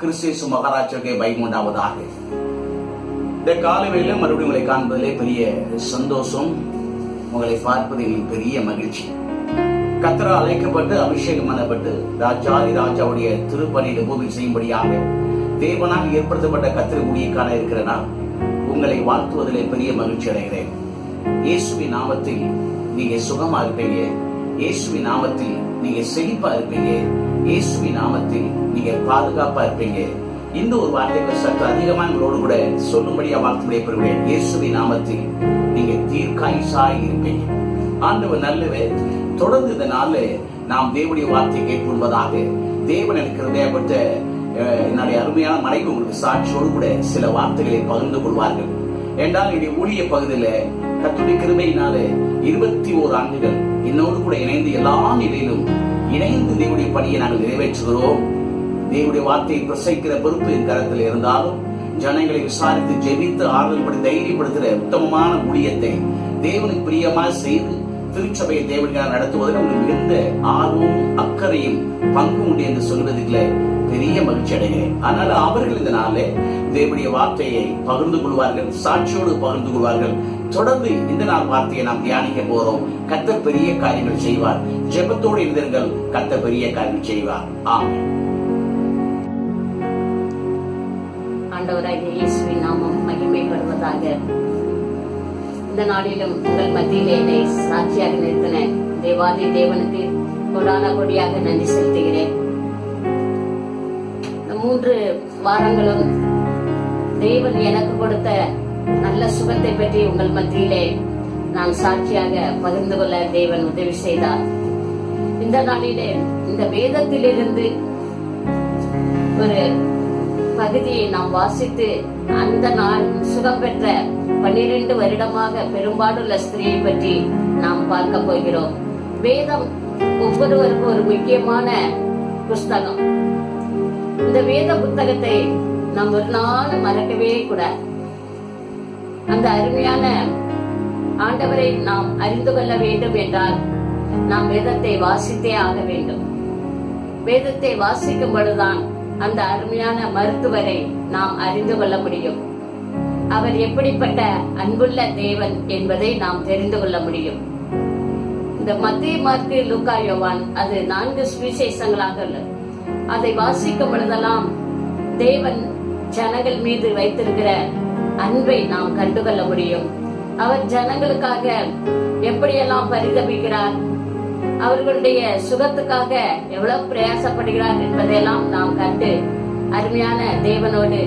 கிறிஸ்து மகாராஜாவுக்கு பயம் உண்டாவதாக. இந்த காலையில மறுபடியும் உங்களை காண்பதிலே பெரிய சந்தோஷம், உங்களை பார்ப்பதில் பெரிய மகிழ்ச்சி. கர்த்தரால் அழைக்கப்பட்டு அபிஷேகம் பண்ணப்பட்டு ராஜாதி ராஜாவுடைய திருப்பணியில் பூமி செய்யும்படியாக தேவனால் ஏற்படுத்தப்பட்ட கர்த்தர் ஊழியக்கான இருக்கிற நான் உங்களை வாழ்த்துவதிலே பெரிய மகிழ்ச்சி அடைகிறேன். இயேசுவின் நாமத்தில் நீங்க சுகமா இருப்பீங்க. இயேசுவின் நாமத்தில் நீங்க செழிப்பா இருப்பீங்க. இயேசுவின் நாமத்தில் நீங்க பாதுகாப்பா இருப்பீங்க. இந்த ஒரு வார்த்தைக்கு சற்று அதிகமாக உங்களோடு கூட சொல்லும்படியா வாழ்த்துடைய பெறுகிறேன். இயேசுவின் நாமத்தில் நீங்க தீர்க்காயுசாய் இருப்பீங்க. ஆண்டவர் நல்லவே. தொடர்ந்து இந்த நாள்ல நாம் தேவனுடைய வார்த்தையை கேட்பதாக தேவன் எனக்கு ஹிருதயப்பட்ட என்னுடைய அருமையான மனைவி உங்களுக்கு சாட்சியோடு கூட சில வார்த்தைகளை பகிர்ந்து கொள்வார்கள். என்றால் என்னுடைய ஊழிய பகுதியில கர்த்தருடைய கிருபையினால 21 ஆண்டுகள் என்னோடு கூட இணைந்து எல்லா நிலையிலும் இணைந்து தேவனுடைய பணியை நாங்கள் நிறைவேற்றுகிறோம். தேவனுடைய வார்த்தையை பிரசவிக்கிற பொறுப்பு என் கரத்தில் இருந்தாலும் ஜனங்களை விசாரித்து ஜெபித்து ஆறுதல் படி தைரியப்படுத்துகிற உத்தமமான ஊழியத்தை தேவனுக்கு பிரியமாக செய்து திருச்சபையை தேவனுக்காக நடத்துவதில் உங்களுக்கு மிகுந்த ஆர்வமும் அக்கறையும் பங்கு உண்டு என்று சொல்வதில் பெரிய மகிழ்ச்சி அடைகிறேன். அதனால அவர்கள் இந்த நாளே தேவனுடைய வார்த்தையை பகிர்ந்து கொள்வார்கள், சாட்சியோடு பகிர்ந்து கொள்வார்கள். தொடர்ந்து இந்த நாள் வார்த்தையை நாம் தியானிக்க போறோம். கர்த்தர் பெரிய காரியங்கள் செய்வார். ஜெபத்தோடு இருந்தீர்கள், கர்த்தர் பெரிய காரியங்கள் செய்வார். ஆமென். ஆண்டவராகிய இயேசுவின் நாமம் மகிமைப்படுவதாக. இந்த நாளிலும் உங்கள் மத்தியிலே என்னை சாட்சியாக நிறுத்தின தேவாதி தேவனுக்கு கொடான கொடியாக நன்றி செலுத்துகிறேன். 3 வாரங்களும் தேவன் எனக்கு கொடுத்த நல்ல சுகத்தை பற்றி உங்கள் மத்தியிலே நான் சாட்சியாக பகிர்ந்து கொள்ள தேவன் உதவி செய்தார். இந்த நாளிலே இந்த வேதத்திலிருந்து ஒரு பகுதியை நாம் வாசித்து அந்த நாள் சுகம் பெற்ற 12 வருடமாக பெரும்பாடுள்ள ஸ்திரியை பற்றி நாம் பார்க்க போகிறோம். வேதம் ஒவ்வொருவருக்கும் ஒரு முக்கியமான புஸ்தகம். இந்த வேத புத்தகத்தை நாம் ஒரு நாள் மறக்கவே கூடாது. அந்த அருமையான ஆண்டவரை நாம் அறிந்து கொள்ள வேண்டும் என்றால் நாம் வேதத்தை வாசித்தே ஆக வேண்டும். வேதத்தை வாசிக்கும் பொழுதுதான் அந்த அருமையான மருத்துவரை நாம் அறிந்து கொள்ள முடியும். அவர் எப்படிப்பட்ட அன்புள்ள தேவன் என்பதை நாம் தெரிந்து கொள்ள முடியும். இந்த மத்தேயு, மாற்கு, லூக்கா, யோவான் அது 4 சுவிசேஷங்களாக உள்ளது. அதை வாசிக்கும் பொழுதெல்லாம் தேவன் ஜனங்கள் மீது வைத்திருக்கிற அன்பை நாம் கண்டுகொள்ள முடியும். அவர் ஜனங்களுக்காக எப்படியெல்லாம் பரிதபிக்கிறார், அவர்களுடைய சுகத்துக்காக எவ்வளவு பிரயாசப்படுகிறார் என்பதையெல்லாம் நாம் கண்டு அருமையான தேவனோடு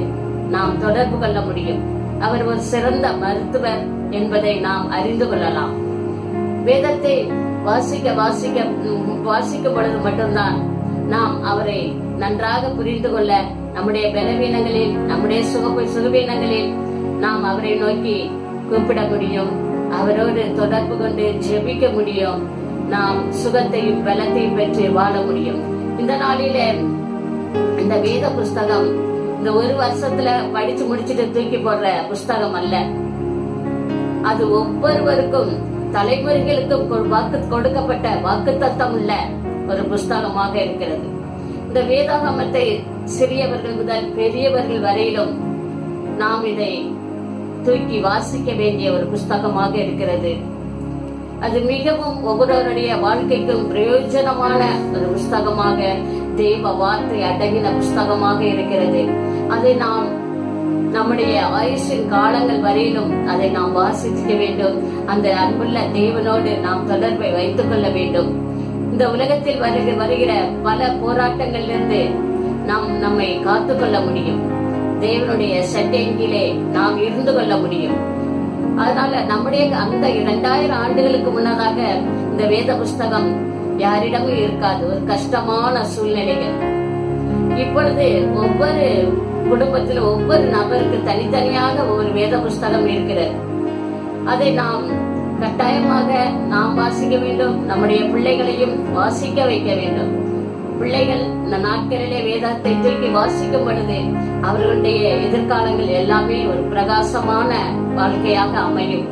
நாம் தொடர்பு கொள்ள முடியும். அவர் ஒரு சிறந்த மருத்துவர் என்பதை நாம் அறிந்து கொள்ளலாம். வேதத்தை வாசிக்கும் பொழுது மட்டும்தான் நாம் அவரை நன்றாக புரிந்து கொள்ள, நம்முடைய பலவீனங்களில், நம்முடைய சுகவீனங்களில் நாம் அவரை நோக்கி கூப்பிட முடியும். அவரோடு தொடர்பு கொண்டு ஜெபிக்க முடியும். நாம் சுகத்தையும் பலத்தையும் பெற்று வாழ முடியும். இந்த நாளிலே இந்த வேத புஸ்தகம் இந்த ஒரு வருஷத்துல படிச்சு முடிச்சுட்டு தூக்கி போடுற புஸ்தகம் அல்ல. அது ஒவ்வொருவருக்கும் தலைமுறைகளுக்கும் கொடுக்கப்பட்ட வாக்குத்தத்தம் உள்ள ஒரு புஸ்தகமாக இருக்கிறது. இந்த வேதாகமத்தை சிறியவர்கள் முதல் பெரியவர்கள் வரையிலும் நாம் இதை தூக்கி வாசிக்க வேண்டிய ஒரு புஸ்தகமாக இருக்கிறது. அது மிகவும் ஒவ்வொருவருடைய வாழ்க்கைக்கும் பிரயோஜனமான ஒரு புஸ்தகமாக, தேவ வார்த்தை அடங்கின புஸ்தகமாக இருக்கிறது. அதை நாம் நம்முடைய ஆயுஷின் காலங்கள் வரையிலும் அதை நாம் வாசிக்க வேண்டும். அந்த அன்புள்ள தேவனோடு நாம் தொடர்பை வைத்துக் கொள்ள வேண்டும். இந்த உலகத்தில் வருகிற பல போராட்டங்களிலிருந்து நாம் நம்மை காத்துக்கொள்ள முடியும். தேவனுடைய சட்டையின் கீழே நாம் இருந்து கொள்ள முடியும். அதனால நம்முடைய அந்த 2000 ஆண்டுகளுக்கு முன்னதாக இந்த வேத புஸ்தகம் யாரிடமும் இருக்காது. ஒரு கஷ்டமான சூழ்நிலைகள். இப்பொழுது ஒவ்வொரு குடும்பத்தில் ஒவ்வொரு நபருக்கு தனித்தனியாக ஒரு வேத புஸ்தகம் இருக்கிறது. அதை நாம் கட்டாயமாக நாம் வாசிக்க வேண்டும். நம்முடைய பிள்ளைகளையும் வாசிக்க வைக்க வேண்டும். பிள்ளைகள் இந்த நாட்களிலே வேதத்தை தூக்கி வாசிக்கும் பொழுது அவர்களுடைய எதிர்காலங்கள் எல்லாமே ஒரு பிரகாசமான வாழ்க்கையாக அமையும்.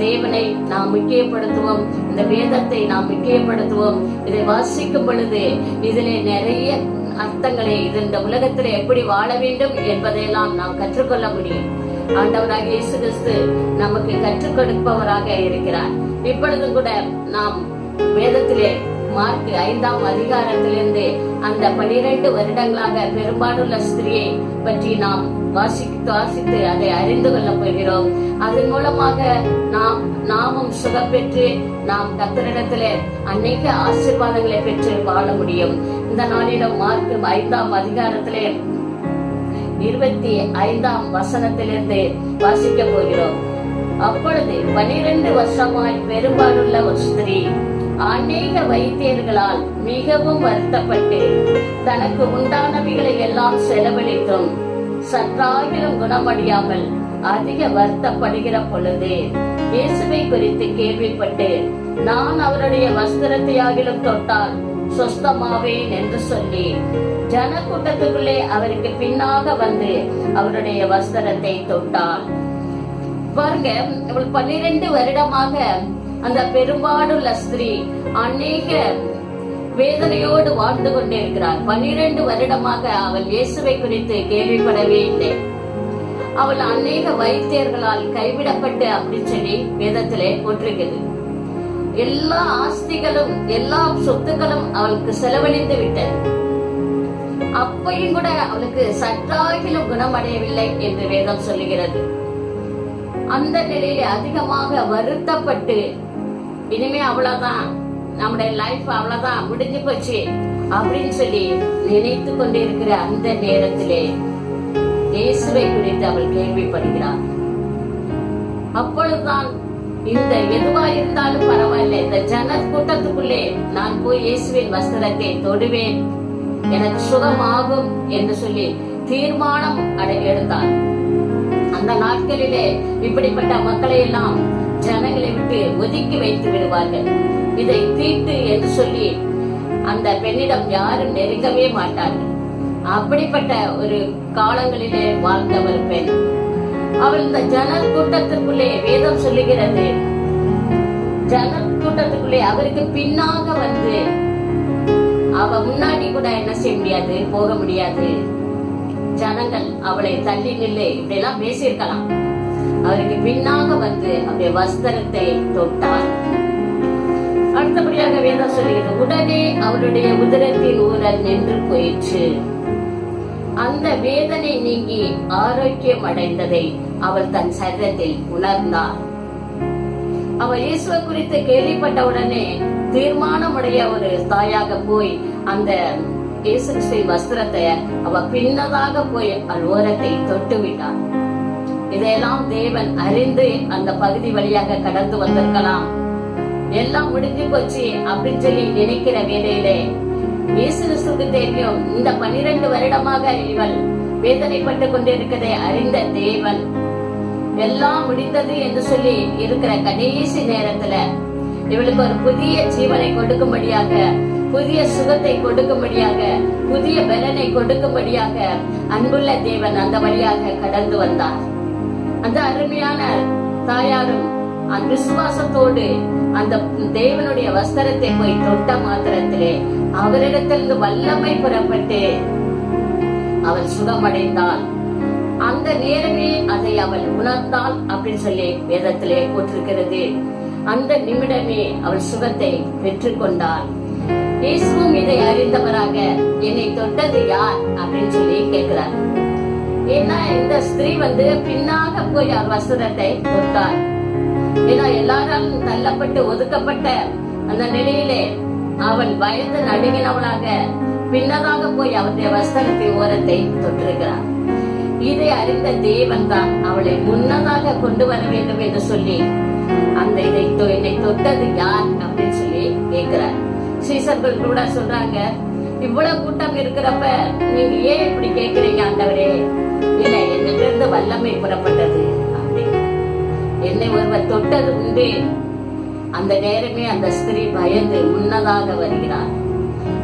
தேவனை நாம் முக்கியப்படுத்துவோம். இந்த வேதத்தை நாம் முக்கியப்படுத்துவோம். இதை வாசிக்கும் பொழுது இதிலே நிறைய அர்த்தங்களை இந்த உலகத்துல எப்படி வாழ வேண்டும் என்பதையெல்லாம் நாம் கற்றுக்கொள்ள முடியும். ஆண்டவராக இயேசு கிறிஸ்து நமக்கு கற்றுக் கொடுப்பவராக இருக்கிறார். இப்பொழுதும் கூட நாம் வேதத்திலே மார்க் 5ஆம் அதிகாரத்திலிருந்து அந்த 12 வருடங்களாக பெரும்பாலுள்ள ஸ்திரியை பற்றி நாம் வாசித்து அதை அறிந்து கொள்ள போகிறோம். அதன் மூலமாக நாமும் சுகம் பெற்று நாம் கர்த்தரிடத்திலே அநேக ஆசீர்வாதங்களை பெற்று வாழ முடியும். இந்த நாளிலும் மார்க் 5ஆம் அதிகாரத்திலே 25ஆம் வசனத்திலிருந்து வாசிக்க போகிறோம். அப்பொழுது 12 வருஷமாய் பெரும்பாலுள்ள ஒரு ஸ்திரீ அநேக வைத்தியர்களால் மிகவும் வருத்தப்பட்டு தனக்கு உண்டானவைகளை எல்லாம் செலவழித்தும் சற்றாகிலும் குணமடையாமல் அதிக வருத்தப்படுகிற பொழுது இயேசுவை குறித்து கேள்விப்பட்டு, நான் அவருடைய வஸ்திரத்தையாகிலும் தொட்டால் சொஸ்தமாவேன் என்று சொல்லி ஜனக்கூட்டத்துக்குள்ளே அவருக்கு பின்னாக வந்து அவருடைய வஸ்திரத்தை தொட்டாள். பாருங்க, 12 வருடமாக அந்த பெரும்பாலுள்ள ஸ்திரீ அநேக வேதனையோடு வாழ்ந்து கொண்டே இருக்கிறார். 12 வருடமாக அவள் இயேசுவை குறித்து கேள்விப்படவே இல்லை. அவள் அநேக வைத்தியர்களால் கைவிடப்பட்டு அப்படின்னு சொல்லி வேதத்திலே போட்டிருக்கிறது. எல்லா ஆஸ்திகளும் எல்லா சொத்துக்களும் அவளுக்கு செலவழிந்து விட்டது. அப்பையும் கூட அவளுக்கு சற்றாகிலும் குணமடையவில்லை என்று வேதம் சொல்லுகிறது. அந்த நிலையில அதிகமாக வருத்தப்பட்டு, இனிமே அவ்வளவுதான், நம்முடைய லைஃப் அவ்வளவுதான், முடிஞ்சு போச்சு அப்படின்னு சொல்லி நினைத்து கொண்டிருக்கிற அந்த நேரத்திலே இயேசுவை குறித்து அவள் கேள்விப்படுகிறார். அப்பொழுதுதான் இந்த எதுவா இருந்தாலும் பரவாயில்லை, இந்த ஜன கூட்டத்துக்குள்ளே நான் போய் இயேசுவின் வஸ்திரத்தை தொடுவேன், எனக்கு சுகமாகும் என்று சொல்லி தீர்மானம் எடுத்தார். அந்த நாட்களிலே இப்படிப்பட்ட மக்களை எல்லாம் ஜனங்களை விட்டு ஒதுக்கி வைத்து விடுவார்கள். இதை தீட்டு என்று சொல்லி அந்த பெண்ணிடம் யாரும் நெருங்கவே மாட்டார்கள். அப்படிப்பட்ட ஒரு காலங்களிலே வாழ்ந்த ஒரு பெண். அவள் இந்த ஜன கூட்டத்திற்குள்ளே, வேதம் சொல்லுகிறது, ஜன கூட்டத்துக்குள்ளே அவருக்கு பின்னாக வந்து, அவ முன்னாடி கூட என்ன செய்ய முடியாது, போக முடியாது. ஜனங்கள் அவளை தள்ளி நில்லு இப்படி எல்லாம் பேசியிருக்கலாம். அவருக்கு பின்னாக வந்து அவருடைய வஸ்திரத்தை தொட்டார். அடுத்தபடியாக வேதம் சொல்லுகிறது, உடனே அவளுடைய உதரத்தின் ஊரல் நின்று போயிற்று. அந்த வேதனை நீங்கி ஆரோக்கியம் அடைந்ததை அவள் தன் சரீரத்தில் உணர்ந்தாள். அவள் இயேசுவை குறித்து கேள்விப்பட்ட உடனே தீர்மானமுடைய ஒரு தாயாக போய் அந்த இயேசு கிறிஸ்துவின் வஸ்திரத்தை அவ பின்னதாக போய் அவள் ஓரத்தை தொட்டு விட்டார். இதையெல்லாம் தேவன் அறிந்து அந்த பகுதி வழியாக கடந்து வந்திருக்கலாம். எல்லாம் முடிஞ்சு போச்சு அப்படின்னு சொல்லி நினைக்கிற வேலையிலே இயேசு கிறிஸ்துவுக்கு தெரியும், இந்த 12 வருடமாக இவள் வேதனைப்பட்டு கொண்டிருக்கிறதை அறிந்த தேவன் எல்லாம் முடிந்தது என்று சொல்லி இருக்கிற கடைசி நேரத்துல இவளுக்கு ஒரு புதிய ஜீவனை கொடுக்கும்படியாக, புதிய சுகத்தை கொடுக்கும்படியாக, புதிய பலனை கொடுக்கும்படியாக அன்புள்ள தேவன் அந்த வழியாக கடந்து வந்தார். அந்த அருமையான தாயாரும் அந்த விசுவாசத்தோடு அந்த தேவனுடைய வஸ்திரத்தை போய் தொட்ட மாத்திரத்திலே அவரிடத்திலிருந்து வல்லமை புறப்பட்டு அவள் சுகமடைந்தாள். அந்த நேரமே அதை அவள் உணர்ந்தாள் அப்படின்னு சொல்லி வேதத்திலே போட்டிருக்கிறது. அந்த நிமிடமே அவள் சுகத்தை பெற்றுக் கொண்டாள். இயேசுவும் இதை அறிந்தவராக, என்னை தொட்டது யார் அப்படின்னு சொல்லி கேட்கிறார். ஏன்னா இந்த ஸ்திரீ வந்து பின்னாக போய் அவர் வஸ்திரத்தை தொட்டார். ஏன்னா எல்லாராலும் தள்ளப்பட்டு ஒதுக்கப்பட்ட அந்த நிலையிலே அவள் பயந்து நடுங்கினவளாக பின்னதாக போய் அவருடைய வஸ்திரத்தை ஓரத்தை தொட்டிருக்கிறார். இதை அறிந்த தேவன் தான் அவளை முன்னதாக கொண்டு வர வேண்டும் என்று சொல்லி அந்த என்னை தொட்டது யார் அப்படின்னு சொல்லி கேட்கிறார். சீசர்கள் கூட சொல்றாங்க, இவ்வளவு கூட்டம் இருக்கிறப்ப நீங்க ஏன் இப்படி கேட்கிறீங்க ஆண்டவரே? இல்ல, என்னிலிருந்து வல்லமை புறப்பட்டது அப்படின்னு, என்னை ஒருவர் தொட்டது உண்டு. அந்த நேரமே அந்த ஸ்திரீ பயந்து முன்னதாக வருகிறார்.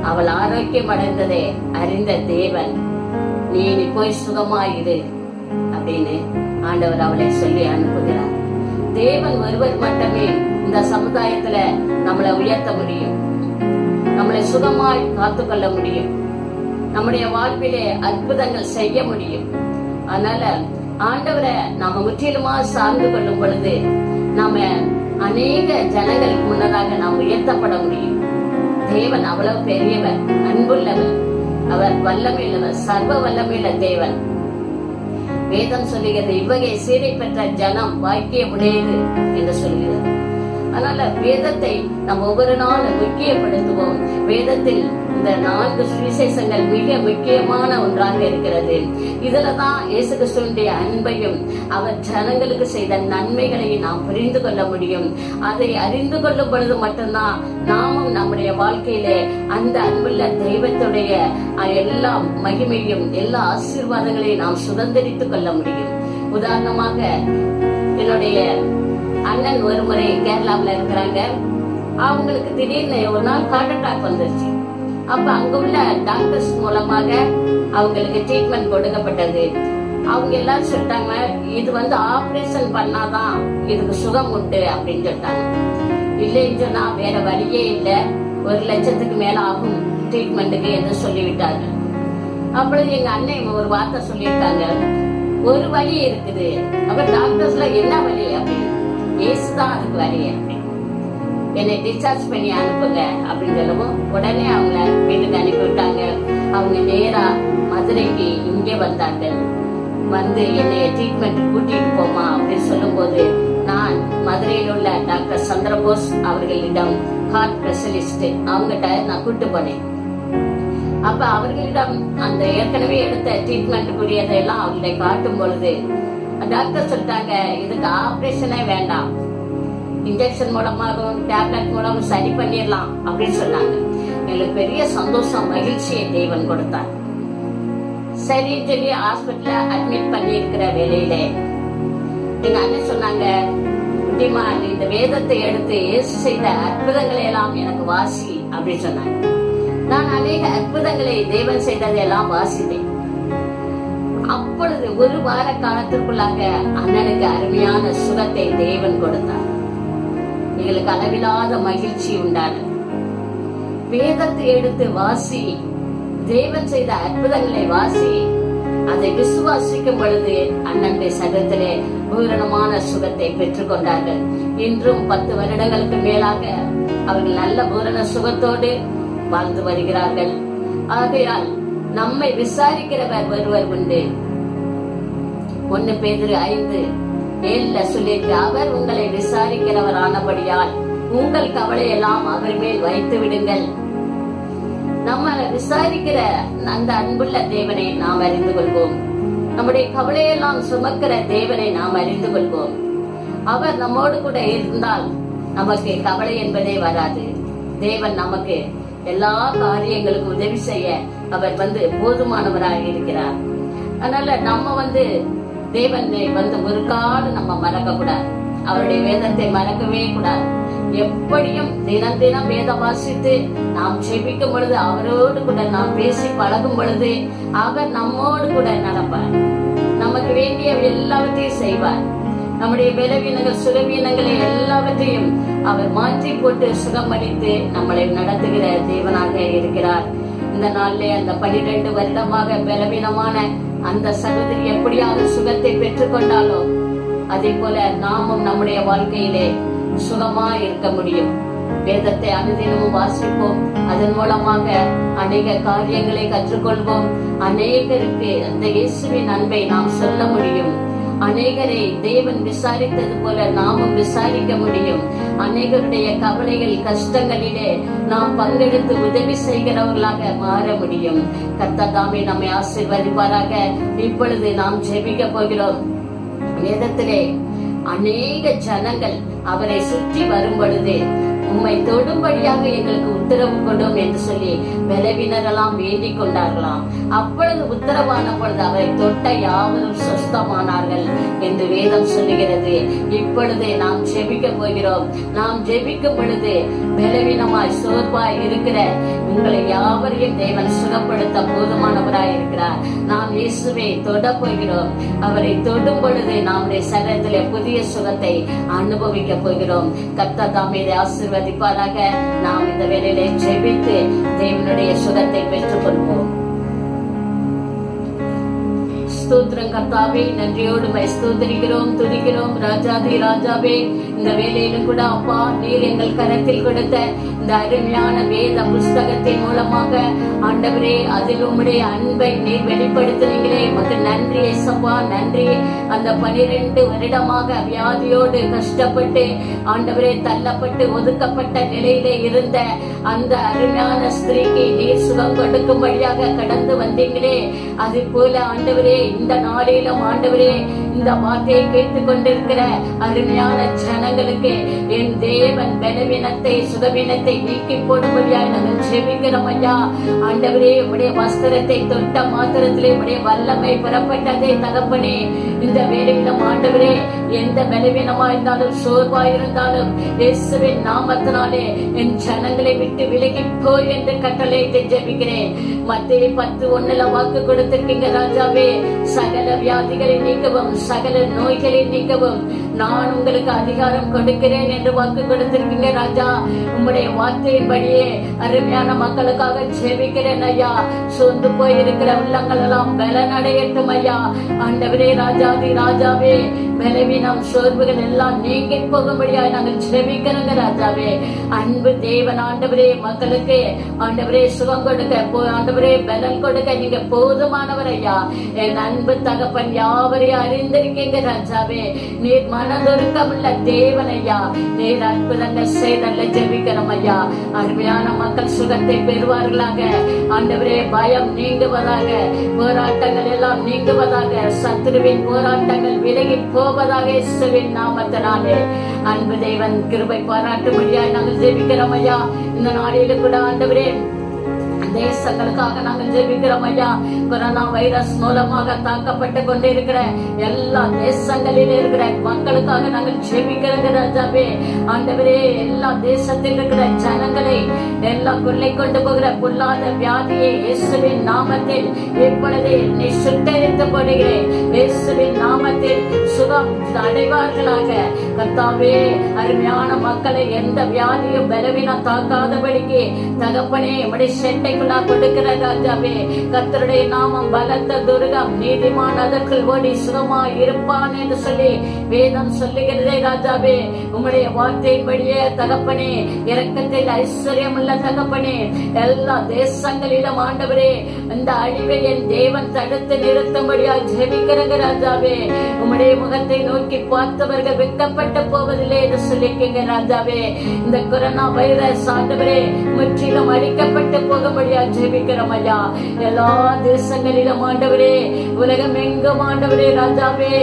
அவள் ஆரோக்கியம் அடைந்ததை அறிந்த தேவன், நீ போய் சுகமாயிரு அப்படின்னு ஆண்டவர் அவளை சொல்லி அனுப்புகிறார். தேவன் ஒருவர் மட்டுமே இந்த சமுதாயத்துல நம்மளை உயர்த்த முடியும், நம்மளை சுகமாய் காத்துக்கொள்ள முடியும். நம்முடைய வாழ்விலே அற்புதங்கள் செய்ய முடியும். அதனால ஆண்டவரை நாம முற்றிலுமா சார்ந்து கொள்ளும் பொழுது நாம அநேக ஜனங்களுக்கு முன்னதாக நாம் உயர்த்தப்பட முடியும். தேவன் அவ்வளவு பெரியவர், அன்புள்ளவர், அவர் வல்லமையுள்ளவர், சர்வ வல்லமையுள்ள தேவன். வேதம் சொல்லுகிறது, இவ்வகை சீரை பெற்ற ஜனம் பாக்கியம் உடையது என்று சொல்கிறது. அதனால வேதத்தை நாம் ஒவ்வொரு நாளும் முக்கியப்படுத்துவோம். வேதத்தில் இந்த 4 சுவிசேஷங்கள் மிக முக்கியமான ஒன்றாக இருக்கிறது. இதுலதான் இயேசு கிறிஸ்துவினுடைய அன்பையும் அவர் ஜனங்களுக்கு செய்த நன்மைகளையும் நாம் புரிந்து கொள்ள முடியும். அதை அறிந்து கொள்ளும் பொழுது மட்டும்தான் நாமும் நம்முடைய வாழ்க்கையிலே அந்த அன்புள்ள தெய்வத்துடைய எல்லா மகிமையும் எல்லா ஆசீர்வாதங்களையும் நாம் சுதந்திரித்துக் கொள்ள முடியும். உதாரணமாக என்னுடைய அண்ணன் ஒரு முறை கேரளாவில் இருக்கிறாங்க. அவங்களுக்கு திடீர்னு ஒரு நாள் ஹார்ட் அட்டாக் வந்துருச்சு. அப்ப அங்க உள்ள டாக்டர்ஸ் மூலமாக அவங்களுக்கு ட்ரீட்மெண்ட் கொடுக்கப்பட்டது. அவங்க எல்லாரும் சொல்லிட்டாங்க, இது ஆபரேஷன் பண்ணாதான் இதுக்கு சுகம் உண்டு அப்படின்னு சொல்லிட்டாங்க. இல்லைன்னு சொன்னா வேற வழியே இல்லை, 1 லட்சத்துக்கு மேல ஆகும் ட்ரீட்மெண்ட்டுக்கு என்று சொல்லிவிட்டாங்க. அப்பொழுது எங்க அண்ணன் ஒரு வார்த்தை சொல்லியிருக்காங்க, ஒரு வழி இருக்குது. அப்ப டாக்டர்ஸ்ல என்ன வழி அப்படின்னு, ஏசுதான் அதுக்கு வழி அப்படின்னு, என்னை டிஸ்சார்ஜ் பண்ணி அனுப்புங்க அப்படின்னு சொல்லவும் உடனே அவங்கள வீட்டுக்கு அனுப்பி விட்டாங்க. அவங்க நேரா மதுரைக்கு இங்கே வந்தாங்க. வந்து என்னை ட்ரீட்மெண்ட் கூட்டிட்டு போமா அப்படின்னு சொல்லும் போது நான் மதுரையில் உள்ள டாக்டர் சந்திரபோஸ் அவர்களிடம் ஹார்ட் ஸ்பெஷலிஸ்ட் அவங்ககிட்ட நான் கூட்டு போனேன். அப்ப அவர்களிடம் அந்த ஏற்கனவே எடுத்த ட்ரீட்மெண்ட் கூடியதெல்லாம் அவங்களை காட்டும் பொழுது டாக்டர் சொல்லிட்டாங்க, இதுக்கு ஆபரேஷனே வேண்டாம், இன்ஜெக்ஷன் மூலமாகவும் டேப்லெட் மூலமும் சரி பண்ணிடலாம் அப்படின்னு சொன்னாங்க. எங்களுக்கு பெரிய சந்தோஷம், மகிழ்ச்சியை தேவன் கொடுத்தார். சரி சொல்லி ஹாஸ்பிட்டல்ல அட்மிட் பண்ணி இருக்கிற வேலையில எங்க அண்ணன் சொன்னாங்க, குட்டிமா இந்த வேதத்தை எடுத்து இயேசு செய்த அற்புதங்களை எல்லாம் எனக்கு வாசி அப்படின்னு சொன்னாங்க. நான் அநேக அற்புதங்களை தேவன் செய்ததையெல்லாம் வாசித்தேன். அப்பொழுது 1 வார காலத்திற்குள்ளாக அண்ணனுக்கு அருமையான சுகத்தை தேவன் கொடுத்தார். எங்களுக்கு அளவில்லாத மகிழ்ச்சி உண்டானது. வேதத்தை எடுத்து வாசி, தேவன் செய்த அற்புதங்களை வாசி, அதை விசுவாசிக்கும் பொழுது அண்ணனுடைய சகத்திலே பூரணமான சுகத்தை பெற்றுக் கொண்டார்கள். இன்றும் 10 வருடங்களுக்கு மேலாக அவர்கள் நல்ல பூரண சுகத்தோடு வாழ்ந்து வருகிறார்கள். ஆகையால் நம்மை விசாரிக்கிறவர் ஒருவர் உண்டு. 1 பேதுரு 5:7 சொல்லிட்டு, அவர் உங்களை விசாரிக்கிறவர் ஆனபடியால் உங்கள் கவலையெல்லாம் அவர் மேல் வைத்து விடுங்கள். நம்மளை விசாரிக்கிற அந்த அன்புள்ள தேவனை நாம் அறிந்து கொள்வோம். நம்முடைய கவலையெல்லாம் சுமக்கிற தேவனை நாம் அறிந்து கொள்வோம். அவர் நம்மோடு கூட இருந்தால் நமக்கு கவலை என்பதே வராது. தேவன் நமக்கு எல்லா காரியங்களுக்கும் உதவி செய்ய அவர் போதுமானவராக இருக்கிறார். அதனால நம்ம தேவனை ஒரு காலம் நம்ம மறக்க கூடாது. அவருடைய வேதத்தை மறக்கவே கூடாது. எப்படியும் தினம் தினம் வேதம் வாசித்து நாம் ஜெபிக்கும் பொழுது, அவரோடு கூட நாம் பேசி பழகும் பொழுது அவர் நம்மோடு கூட நடப்பார். நமக்கு வேண்டிய எல்லாவற்றையும் செய்வார். நம்முடைய பலவீனங்கள் சுகவீனங்களை எல்லாவற்றையும் அவர் மாற்றி போட்டு சுகமளித்து நம்மளை நடத்துகிற தேவனாக இருக்கிறார். இந்த நாளிலே அந்த 12 வருடமாக பலவீனமான அந்த சகோதரி எப்படியாவது சுகத்தை பெற்றுக் கொண்டாலோ அதே போல நாமும் நம்முடைய வாழ்க்கையிலே சுகமா இருக்க முடியும். வேதத்தை அனுதினமும் வாசிப்போம். அதன் மூலமாக அநேக காரியங்களை கற்றுக்கொள்வோம். அநேகருக்கு அந்த இயேசுவின் அன்பை நாம் சொல்ல முடியும். அநேகரை தேவன் விசாரித்தது போல நாமும் விசாரிக்க முடியும். அநேகருடைய கவலைகள் கஷ்டங்களிலே நாம் பங்கெடுத்து உதவி செய்கிறவர்களாக மாற முடியும். கர்த்தர் தாமே நம்மை ஆசீர்வதிப்பாராக. இப்பொழுது நாம் ஜெபிக்க போகிறோம். வேதத்திலே அநேக ஜனங்கள் அவரை சுற்றி வரும் பொழுது, உம்மை தொடும்படியாக எங்களுக்கு உத்தரவு கொண்டோம் என்று சொல்லி பலவீனரெல்லாம் வேண்டிக் கொண்டார்களாம். அப்பொழுது உத்தரவான பொழுது அவரை தொட்ட யாவரும் சுஸ்தமானார்கள் என்று வேதம் சொல்லுகிறது. இப்பொழுது நாம் ஜெபிக்க போகிறோம். நாம் ஜெபிக்கும் பொழுது பலவீனமாய் சோர்வாய் இருக்கிற உங்களை யாவரையும் தேவன் சுகப்படுத்த போதுமானவராய் இருக்கிறார். நாம் இயேசுவை தொட போகிறோம். அவரை தொடும் பொழுது நம்முடைய சரீரத்திலே புதிய சுகத்தை அனுபவிக்க போகிறோம். கர்த்தர் தாமே ஆசீர்வதிப்பாராக. நாம் இந்த வேளையிலே ஜெபித்து தேவனுடைய சுகத்தை பெற்றுக் கொள்வோம். ஸ்தோத்திரம் கர்த்தாவே. நன்றியோடு ஸ்தோத்திரிக்கிறோம், துதிக்கிறோம் ராஜாதி ராஜாவே. இந்த வேலையிலும் கூட அப்பா நீர் எங்கள் கரத்தில் கொடுத்த இந்த அருமையான வேத புஸ்தகத்தின் மூலமாக ஆண்டவரே அதில் உம்முடைய அன்பை நீர் வெளிப்படுத்தினீங்களே, உமக்கு நன்றி ஏசப்பா, நன்றி. அந்த 12 வருடமாக வியாதியோடு கஷ்டப்பட்டு ஆண்டவரே தள்ளப்பட்டு ஒதுக்கப்பட்ட நிலையிலே இருந்த அந்த அருமையான ஸ்திரீக்கு நீர் சுகம் கொடுக்கும்படியாக கடந்து வந்தீங்களே, அது போல ஆண்டவரே இந்த நாளிலும் ஆண்டவரே இந்த வார்த்தையை கேட்டுக் கொண்டிருக்கிற அருமையான ஜனங்களுக்கு என் தேவன் பலவீனத்தை சுகவீனத்தை நீக்கி போடும்படியாய் நாங்கள் ஜெபிக்கிறோம் ஐயா. ஆண்டவரே உடைய வஸ்திரத்தை தொட்ட மாத்திரத்திலே உடைய வல்லமை புறப்பட்டதே தகப்பனே. இந்த வேலையிலும் ஆண்டவரே எந்த பலவீனமா இருந்தாலும் சோர்வா இருந்தாலும் இயேசுவின் நாமத்தினாலே என் ஜனங்களை விட்டு விலகி போய் என்று கட்டளையிட்டு ஜெபிக்கிறேன். மத்தேயு 10:1 வாக்கு கொடுத்திருக்கீங்க ராஜாவே, சகல வியாதிகளை நீக்கவும் சகல நோய்களை நீக்கவும் நான் உங்களுக்கு அதிகாரம் கொடுக்கிறேன் என்று வாக்கு கொடுத்திருக்கீங்க ராஜா. உம்முடைய வார்த்தையின்படியே அருமையான மக்களுக்காக ஜெபிக்கிறேன் ஐயா. சோர்ந்து போய் இருக்கிற உள்ளங்கள் எல்லாம் பலனடையட்டும் ஐயா. ஆண்டவரே ராஜாதி ராஜாவே, பலவீனம் சோர்வுகள் எல்லாம் நீங்கி போகும்படியாக நாங்கள் ஜெபிக்கிறோங்க ராஜாவே. அன்பு தேவன் ஆண்டவரே, மக்களுக்கு ஆண்டவரே சுகம் கொடுக்க ஆண்டவரே பலன் கொடுக்க நீங்க போதுமானவர் ஐயா. என் அன்பு தகப்பன் யாவரையும் அறிந்திருக்கீங்க ராஜாவே. நீர் மனதொருக்கமுள்ள தேவன் ஐயா. நீர் அற்புதங்கள் செய்தல்ல ஜெபிக்கிறோம் ஐயா. அருமையான மக்கள் சுகத்தை பெறுவார்களாக. ஆண்டவரே பயம் நீங்குவதாக, போராட்டங்கள் எல்லாம் நீங்குவதாக, சத்துருவின் போராட்டங்கள் விலகி போவதாக இயேசுவின் நாமத்தினாலே. அன்பு தேவன் கிருபை பாராட்டும்படியாய் நாங்கள் ஜெபிக்கிறோம் ஐயா. இந்த நாளில கூட ஆண்டவரே தேசங்களுக்காக நாங்கள் ஜெபிக்கிறோம் ஐயா. கொரோனா வைரஸ் மூலமாக தாக்கப்பட்டு கொண்டிருக்கிற எல்லா தேசங்களில் இருக்கிற மக்களுக்காக நாங்கள் ஜெபிக்கிறோம் ராஜாவே. ஆண்டவரே எல்லா தேசத்தில் இருக்கிற ஜனங்களை எல்லா கொள்ளை கொண்டு போகிற பொல்லாத வியாதியை இயேசுவின் நாமத்தில் இப்பொழுது நீ சுட்டெரித்து போடுகிறேன். இயேசுவின் நாமத்தில் சுகம் அடைவார்களாக. கர்த்தாவே அருமையான மக்களை எந்த வியாதியும் பலவீனம் தாக்காதபடிக்கு தகப்பனே உம்முடைய செட்டைக்குள்ளா கொடுக்கிற ராஜாவே. கர்த்தருடைய நாமம் பலத்த துர்கம், நீதிமான் அதற்குள் ஓடி சுகமாய் இருப்பான் என்று சொல்லி வேதம் சொல்லுகிறதே ராஜாவே. உம்முடைய வார்த்தையின்படியே தகப்பனே இரக்கத்தில் ஐஸ்வர்யம் உள்ள தகப்பனே எல்லா தேசங்களிலும் ஆண்டவரே இந்த அழிவை என் தேவன் தடுத்து நிறுத்தும்படியா ஜெபிக்கிறங்க ராஜாவே. உம்முடைய முகத்தை நோக்கி பார்த்தவர்கள் வெட்கப்பட்டு போவதில்லை என்று சொல்லிக்கீங்க ராஜாவே. இந்த கொரோனா வைரஸ் ஆண்டவரே முற்றிலும் அழிக்கப்பட்டு போகும்படியா ஜெபிக்கிறோம் ஐயா. எல்லா தேசங்களிலும் ஆண்டவரே உலகம் எங்கும் ஆண்டவரே ராஜாவே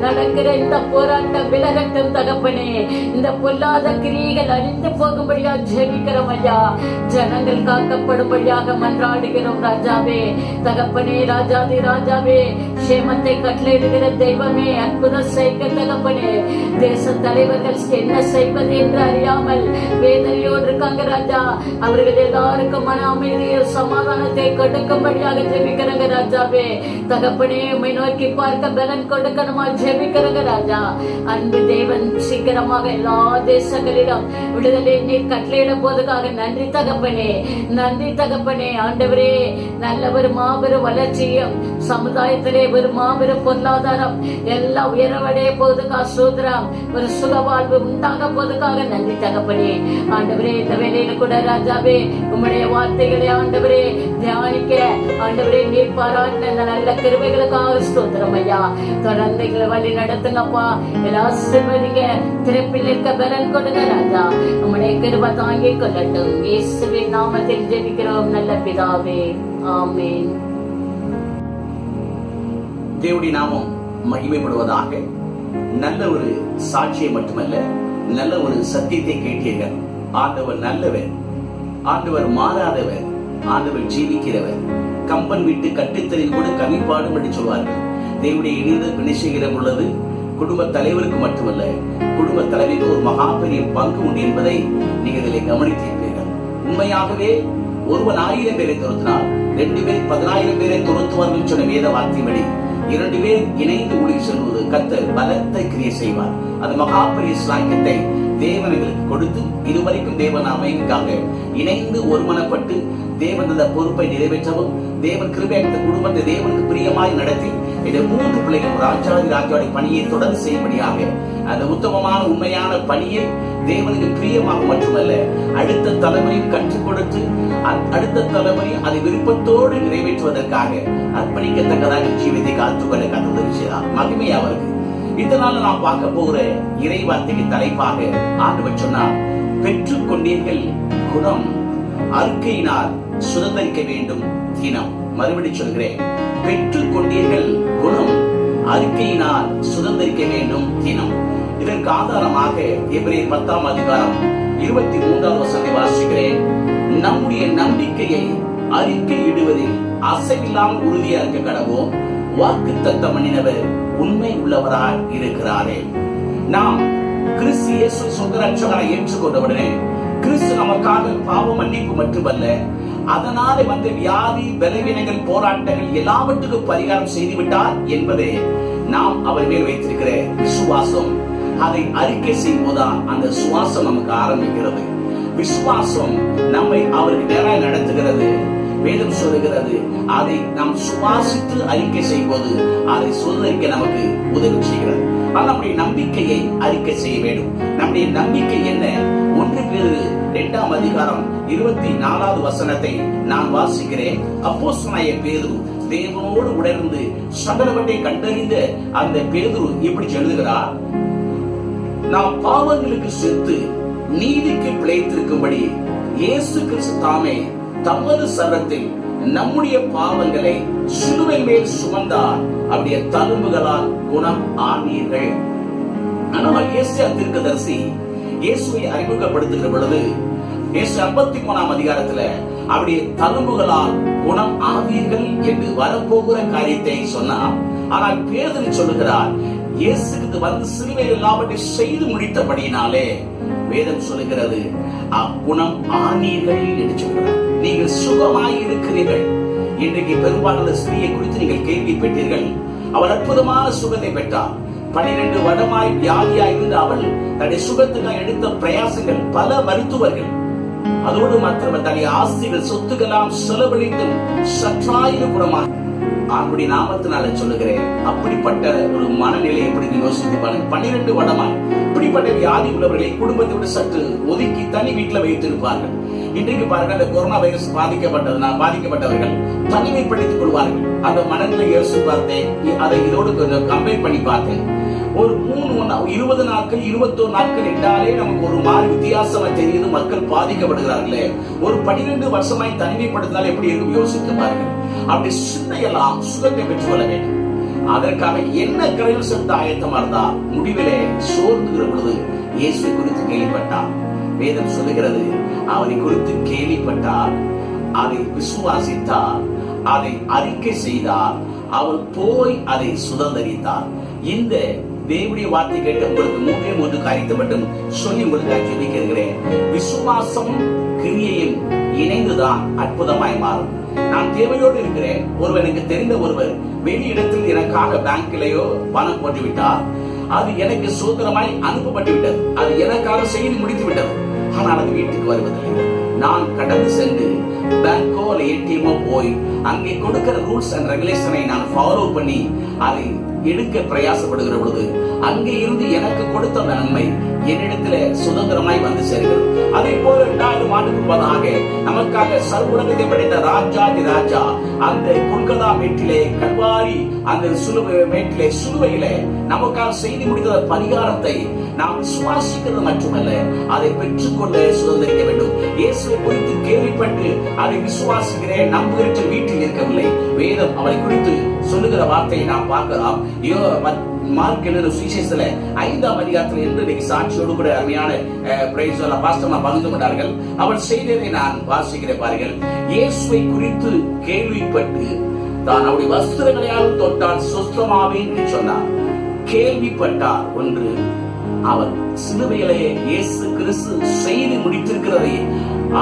நடக்கிற இந்த போராட்டம் விலகட்டும் தகப்பனே. இந்த பொல்லாத கிரியைகள் அழிந்து போகும்படியா ஜெபிக்கிறோம் ஐயா. ஜனங்கள் காக்கப்படும்படியாக மன்றாடுகிறோம் ராஜாவே. தகப்பனே ராஜாதி ராஜாவே, சேமத்தை கட்டளையிடுகிற தெய்வமே அற்புதம் செய்க தகப்பனே. தேச தலைவர்கள் என்ன செய்வது என்று அறியாமல் வேதனையோடு இருக்காங்க ராஜா. அவர்கள் எல்லாருக்கும் மன அமைதியை சமாதானத்தை கொடுக்கும்படியாக ஜெபிக்கிறங்க ராஜாவே. தகப்பனே உம்மை நோக்கி பார்க்க பலன் கொடுக்கணுமா ஜெபிக்கிறங்க ராஜா. அன்பு தேவன் சீக்கிரமாக எல்லா தேசங்களிலும் விடுதலை நீர் கட்டளையிட போதுக்காக நன்றி தகப்பனே, நன்றி தகப்பனே. ஆண்டவரே நல்ல ஒரு மாபெரும் வளர்ச்சியும் சமுதாயத்திலே ஒரு மாபெரும் பொருளாதாரம் எல்லாம் உயரவடைய போதுக்கா சூத்திரம் ஒரு சுகவாழ்வு உண்டாக போதுக்காக நன்றி தகப்பனே. ஆண்டவரே இந்த வேலையில கூட ராஜாவே உம்முடைய வார்த்தைகளை ஆண்டவரே தியானிக்க ஆண்டவரே நீர் பாராட்டின இந்த நல்ல கிருபைகளுக்காக ஸ்தோத்திரம் ஐயா. தொடர்ந்து வழி நடத்துங்கப்பா. எல்லா ஆசீர்வதிங்க, திறப்பில் இருக்க பலன் கொடுங்க ராஜா. உம்முடைய கிருபை தாங்கிக் கொள்ளட்டும். இயேசுவின் நாமத்தில் ஜெபிக்கிறோம் நல்ல பிதாவே, ஆமென். தேவனுடைய நாமம் மகிமைப்படுவதாக. நல்ல ஒரு சாட்சியை மட்டுமல்ல, நல்ல ஒரு சத்தியத்தை கேட்டீர்கள். ஆண்டவர் நல்லவர், ஆண்டவர் மாறாதவர், ஆண்டவர் ஜீவிக்கிறவர். கம்பன் விட்டு கட்டுத்தலில் கூட கவிப்பாடும் என்று சொல்வார்கள். தேவனுடைய இணைந்து பிணை செய்கிற பொழுது குடும்ப தலைவருக்கு மட்டுமல்ல, குடும்ப தலைவிக்கு ஒரு மகா பெரிய பங்கு உண்டு என்பதை நீங்கள் இதில் கவனித்திருப்பீர்கள். உண்மையாகவே ஒருவன் 1000 பேரை துரத்தினால் 2 பேர் 10,000 பேரை துரத்துவார்கள் சொன்ன வேத வார்த்தைப்படி 2 பேர் இணைந்து ஊழியம் செல்வது கர்த்தர் பலத்தை கிரியை செய்வார். அந்த மகா பெரிய சாக்கியத்தை தேவன் எங்களுக்கு கொடுத்து இதுவரைக்கும் தேவன் அமைதிக்காக இணைந்து ஒருமனப்பட்டு தேவன் அந்த பொறுப்பை நிறைவேற்றவும் தேவன் கிருபையான குடும்பத்தை தேவனுக்கு பிரியமாய் நடத்தி இந்த 3 பிள்ளைகள் ராஜாதி பணியை தொடர்ந்து செய்யும்படியாக அந்த உத்தமமான உண்மையான பணியை தேவனுக்கு பிரியமாக மட்டுமல்ல அடுத்த தலைமுறையும் கற்றுக் கொடுத்து அடுத்த தலைமுறை அதை விருப்பத்தோடு நிறைவேற்றுவதற்காக அர்ப்பணிக்கத்தக்கதாக ஜீவித்தை காத்துக்கொள்ள கற்றுதவி செய்தார். மகிமை அவருக்கு. இதனால நாம் பார்க்க போகிற இறை வார்த்தைக்கு தலைப்பாக ஆண்டவர் சொன்னார், பெற்றுக் கொண்டீர்கள் குணம், அறிக்கையினால் சுதந்திரிக்க வேண்டும் தினம். மறுபடி சொல்கிறேன், பெற்றுக் கொண்டீர்கள் குணம், அறிக்கையினால் சுதந்திரிக்க வேண்டும் தினம். இதற்கு ஆதாரமாக எபிரேயர் 10ஆம் அதிகாரம் 23ஆம் வசனத்தை வாசிக்கிறேன். நம்முடைய நம்பிக்கையை அறிக்கையிடுவதில் அசைவில்லாமல் உறுதியா இருக்க கடவோம், வாக்குத்தத்தம் பண்ணினவர் உண்மை உள்ளவராய் இருக்கிறாரே. நாம் கிறிஸ்து இயேசு சொந்த ரட்சகராய் ஏற்றுக்கொண்டவுடனே கிறிஸ்து நமக்காக பாவ மன்னிப்பு மட்டுமல்ல, அதனால வந்த வியாதி, பலவீனங்கள், போராட்டங்கள் எல்லாவற்றுக்கும் பரிகாரம் செய்துவிட்டார் என்பதே நாம் அவர் மேல் வைத்திருக்கிற விசுவாசம். அதை அறிக்கை செய்வதுதான் அந்த சுவாசம் நமக்கு ஆரம்பிக்கிறது. விசுவாசம் நம்மை அவருக்கு நேராக நடத்துகிறது. வேதம் சொல்லுகிறது, அதை நாம் சுவாசித்து அறிக்கை செய்வது அதை சுதந்திரிக்க நமக்கு உதவி செய்கிறது. ஆனால் நம்முடைய நம்பிக்கையை அறிக்கை செய்ய வேண்டும். நம்முடைய நம்பிக்கை என்ன? 1 பேதுரு 2ஆம் அதிகாரம் 24வது வசனத்தை நான் வாசிக்கிறேன். அப்போஸ்தலனாகிய பேதுரு தேவனோடு உணர்ந்து சகலவற்றை கண்டறிந்த அந்த பேதுரு இப்படி எழுதுகிறார், நாம் பாவங்களுக்கு செத்து நீதிக்கு பிழைத்திருக்கும்படி இயேசு கிறிஸ்து தாமே தமது சரத்தில் நம்முடைய பாவங்களை சிலுவை மேல் சுமந்தார், அவருடைய தழும்புகளால் குணம் ஆனீர்கள். ஆனால் ஏசாயா தீர்க்கதரிசி இயேசுவை அறிமுகப்படுத்துகிற பொழுது இயேசு 53ஆம் அதிகாரத்துல அவருடைய தழும்புகளால் குணம் ஆவீர்கள் என்று வரப்போகிற காரியத்தை சொன்னார். ஆனால் பேதுரு சொல்லுகிறார், இயேசுக்கு வந்து சிலுவையில் எல்லாவற்றையும் செய்து முடித்தபடியினாலே வேதம் சொல்லுகிறது குணம் ஆனீர்கள் என்று சொல்கிறார். நீங்கள் சுகமாய் இருக்கிறீர்கள். இன்றைக்கு பெரும்பாலான ஸ்திரியை குறித்து நீங்கள் கேள்விப்பட்டீர்கள். அவள் அற்புதமான சுகத்தை பெற்றார். 12 வருடமாய் வியாதியாய் இருந்த அவள் தன்னுடைய சுகத்துக்காக எடுத்த பிரயாசங்கள் பல மருத்துவர்கள், அதோடு மாத்திரமல்ல தன்னுடைய ஆஸ்திகள் சொத்துக்கெல்லாம் செலவழித்து சற்றாயிரம் குணமாக ஆண்டுடைய நாமத்தினால சொல்லுகிறேன். அப்படிப்பட்ட ஒரு மனநிலை எப்படி யோசித்து பாருங்க. 12 வருடமாய் இப்படிப்பட்ட வியாதி உள்ளவர்களை குடும்பத்தை விட்டு சற்று ஒதுக்கி தனி வீட்டில் வைத்திருப்பார்கள். இன்றைக்கு பாருங்க, அந்த கொரோனா வைரஸ் பாதிக்கப்பட்டவர்கள் தனிமைப்படுத்திக் கொள்வார்கள். அந்த மனநிலை யோசித்து பார்த்தேன். அதை இதோடு கொஞ்சம் கம்பேர் பண்ணி பார்த்தேன். ஒரு 20 நாட்கள் 21 நாட்கள் என்றாலே நமக்கு ஒரு மாதிரி வித்தியாசமா தெரியுது. மக்கள் பாதிக்கப்படுகிறார்களே. ஒரு 12 வருஷமாய் தனிமைப்படுத்தினால் எப்படி இருக்கும் யோசித்து பாருங்கள். அப்படி சிந்தையெல்லாம் சுகத்தை பெற்றுக்கொள்ள வேண்டும். அதற்காக என்ன கரையில் செலுத்த ஆயத்தமா இருந்தா முடிவிலே சோர்ந்துகிற பொழுது இயேசு குறித்து கேள்விப்பட்டார். வேதம் சொல்லுகிறது, அவரை குறித்து கேள்விப்பட்டார், அதை விசுவாசித்தார், அதை அறிக்கை செய்தார், அவர் போய் அதை சுதந்திரித்தார். இந்த தேவனுடைய வார்த்தை கேட்ட உங்களுக்கு 3 காரியத்தை மட்டும் சொல்லி உங்களுக்கு ஜெபிக்கிறேன். விசுவாசமும் கிரியையும் இணைந்துதான் அற்புதமாய் மாறும். நான் தேவையோடு இருக்கிறேன். எனக்கு தெரிந்த ஒருவர் வெளியிடத்தில் எனக்காக பேங்கிலேயோ பணம் போட்டு விட்டார். அது எனக்கு சுதந்திரமாய் அனுப்பப்பட்டு விட்டது. அது எனக்காக செய்து முடித்து விட்டது. ஆனால் அது வீட்டுக்கு வருவதில்லை. நான் கடந்து சென்று பேங்கோ ஏடிஎம்மோ போய் அங்கே கொடுக்கிற ரூல்ஸ் அண்ட் ரெகுலேஷனை நான் ஃபாலோ பண்ணி அதை எடுக்க பிரயாசப்படுகிற பொழுது அங்கே இருந்து எனக்கு கொடுத்த நன்மை என்னிடத்துல சுதந்திரமாய் வந்து சேர்கிறது. அதே போல 2000 ஆண்டுக்கு முன்பதாக நமக்காக சர்வலகத்தை படைத்த ராஜாதி ராஜா அந்த கொல்கத்தா மேட்டிலே கல்வாரி அந்த சிலுவையிலே நமக்காக செய்து முடித்த பரிகாரத்தை நாம் சுவாசிக்கிறது மட்டுமல்ல, அதை பெற்றுக்கொள்ள சுதந்திரிக்க வேண்டும். இயேசுவை குறித்து கேள்விப்பட்டு அதை விசுவாசிக்கிறேன் நம்புகிற வீட்டில் இருக்கவில்லை. வேதம் அவரை குறித்து சொல்லுகிற வார்த்தையை நாம் பார்க்கலாம். மார்க் எழுதின சுவிசேஷத்துல 5ஆம் அதிகாரத்தில் இன்றைக்கு சாட்சியோடு கூட அருமையான பாஸ்டர்மா பகிர்ந்து கொண்டார்கள். அவர் செய்ததை நான் வாசிக்கிறேன் பாருங்கள். இயேசுவை குறித்து கேள்விப்பட்டு தான் அவருடைய வஸ்திரங்களையாலும் தொட்டால் சுத்தமாவேன் என்று சொன்னார். கேள்விப்பட்டார் ஒன்று, அவர் சிலுவையிலே இயேசு கிறிஸ்து செய்து முடித்திருக்கிறதை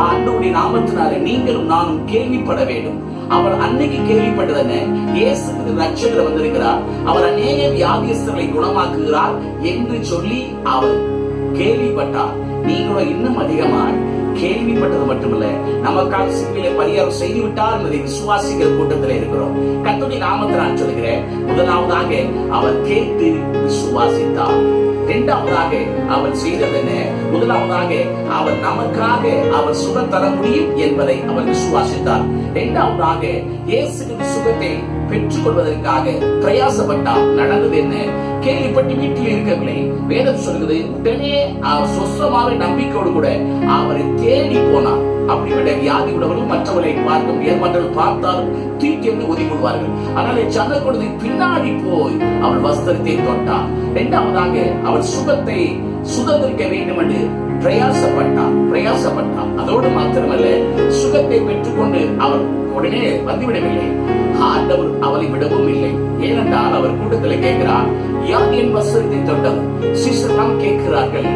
ஆண்டவருடைய நாமத்தினாலே நீங்களும் நானும் கேள்விப்பட வேண்டும். அவர் அன்னைக்கு கேள்விப்பட்டதென்ன? இயேசு ரட்சகர் வந்திருக்கிறார், அவர் அநேக வியாதியஸ்தர்களை குணமாக்குகிறார் என்று சொல்லி அவர் கேள்விப்பட்டால் நீங்களும் இன்னும் அதிகமாய் கேள்விப்பட்டது மட்டுமல்ல, நமக்காக சிலுவையிலே பரிகாரம் செய்து விட்டார் என்பதை விசுவாசிக்கிற கூட்டத்தில் இருக்கிறோம். கர்த்தருடைய நாமத்தை நான் சொல்கிறேன். முதலாவதாக அவர் கேட்டு விசுவாசித்தார். இரண்டாவதாக அவர் செய்தது என்ன? முதலாவதாக அவர் நமக்காக அவர் சுகம் தர முடியும் என்பதை அவர் விசுவாசித்தார். இரண்டாவதாக இயேசுவின் சுகத்தை பெற்றுக் கொள்வதற்காக பிரயாசப்பட்டார். நடந்தது என்ன? கேள்விப்பட்டு வீட்டில் இருக்கவில்லை. வேதம் சொல்கிறது, உடனே அவர் சொந்தமாக நம்பிக்கையோடு கூட அவரை தேடி போனார். அப்படிப்பட்ட வியாதி உடவர்கள் மற்றவர்களை பார்க்க முடியாது. மற்றவர்கள் பார்த்தாலும் தூக்கி என்று ஒதுக்கி கொள்வார்கள். ஆனால் சந்த கொடுத்து பின்னாடி போய் அவள் வஸ்திரத்தை தொட்டார். இரண்டாவதாக அவள் சுகத்தை சுதந்திரிக்க வேண்டும் என்று பிரயாசப்பட்டார். அதோடு மாத்திரமல்ல, சுகத்தை பெற்றுக்கொண்டு அவர் உடனே வந்துவிடவில்லை. ஆண்டவர் அவளை விடவும் இல்லை. ஏனென்றால் அவர் கூட்டத்தில் கேட்கிறார், யார் என் வஸ்திரத்தை தொட்டது? சீசரெல்லாம் கேட்கிறார்கள்.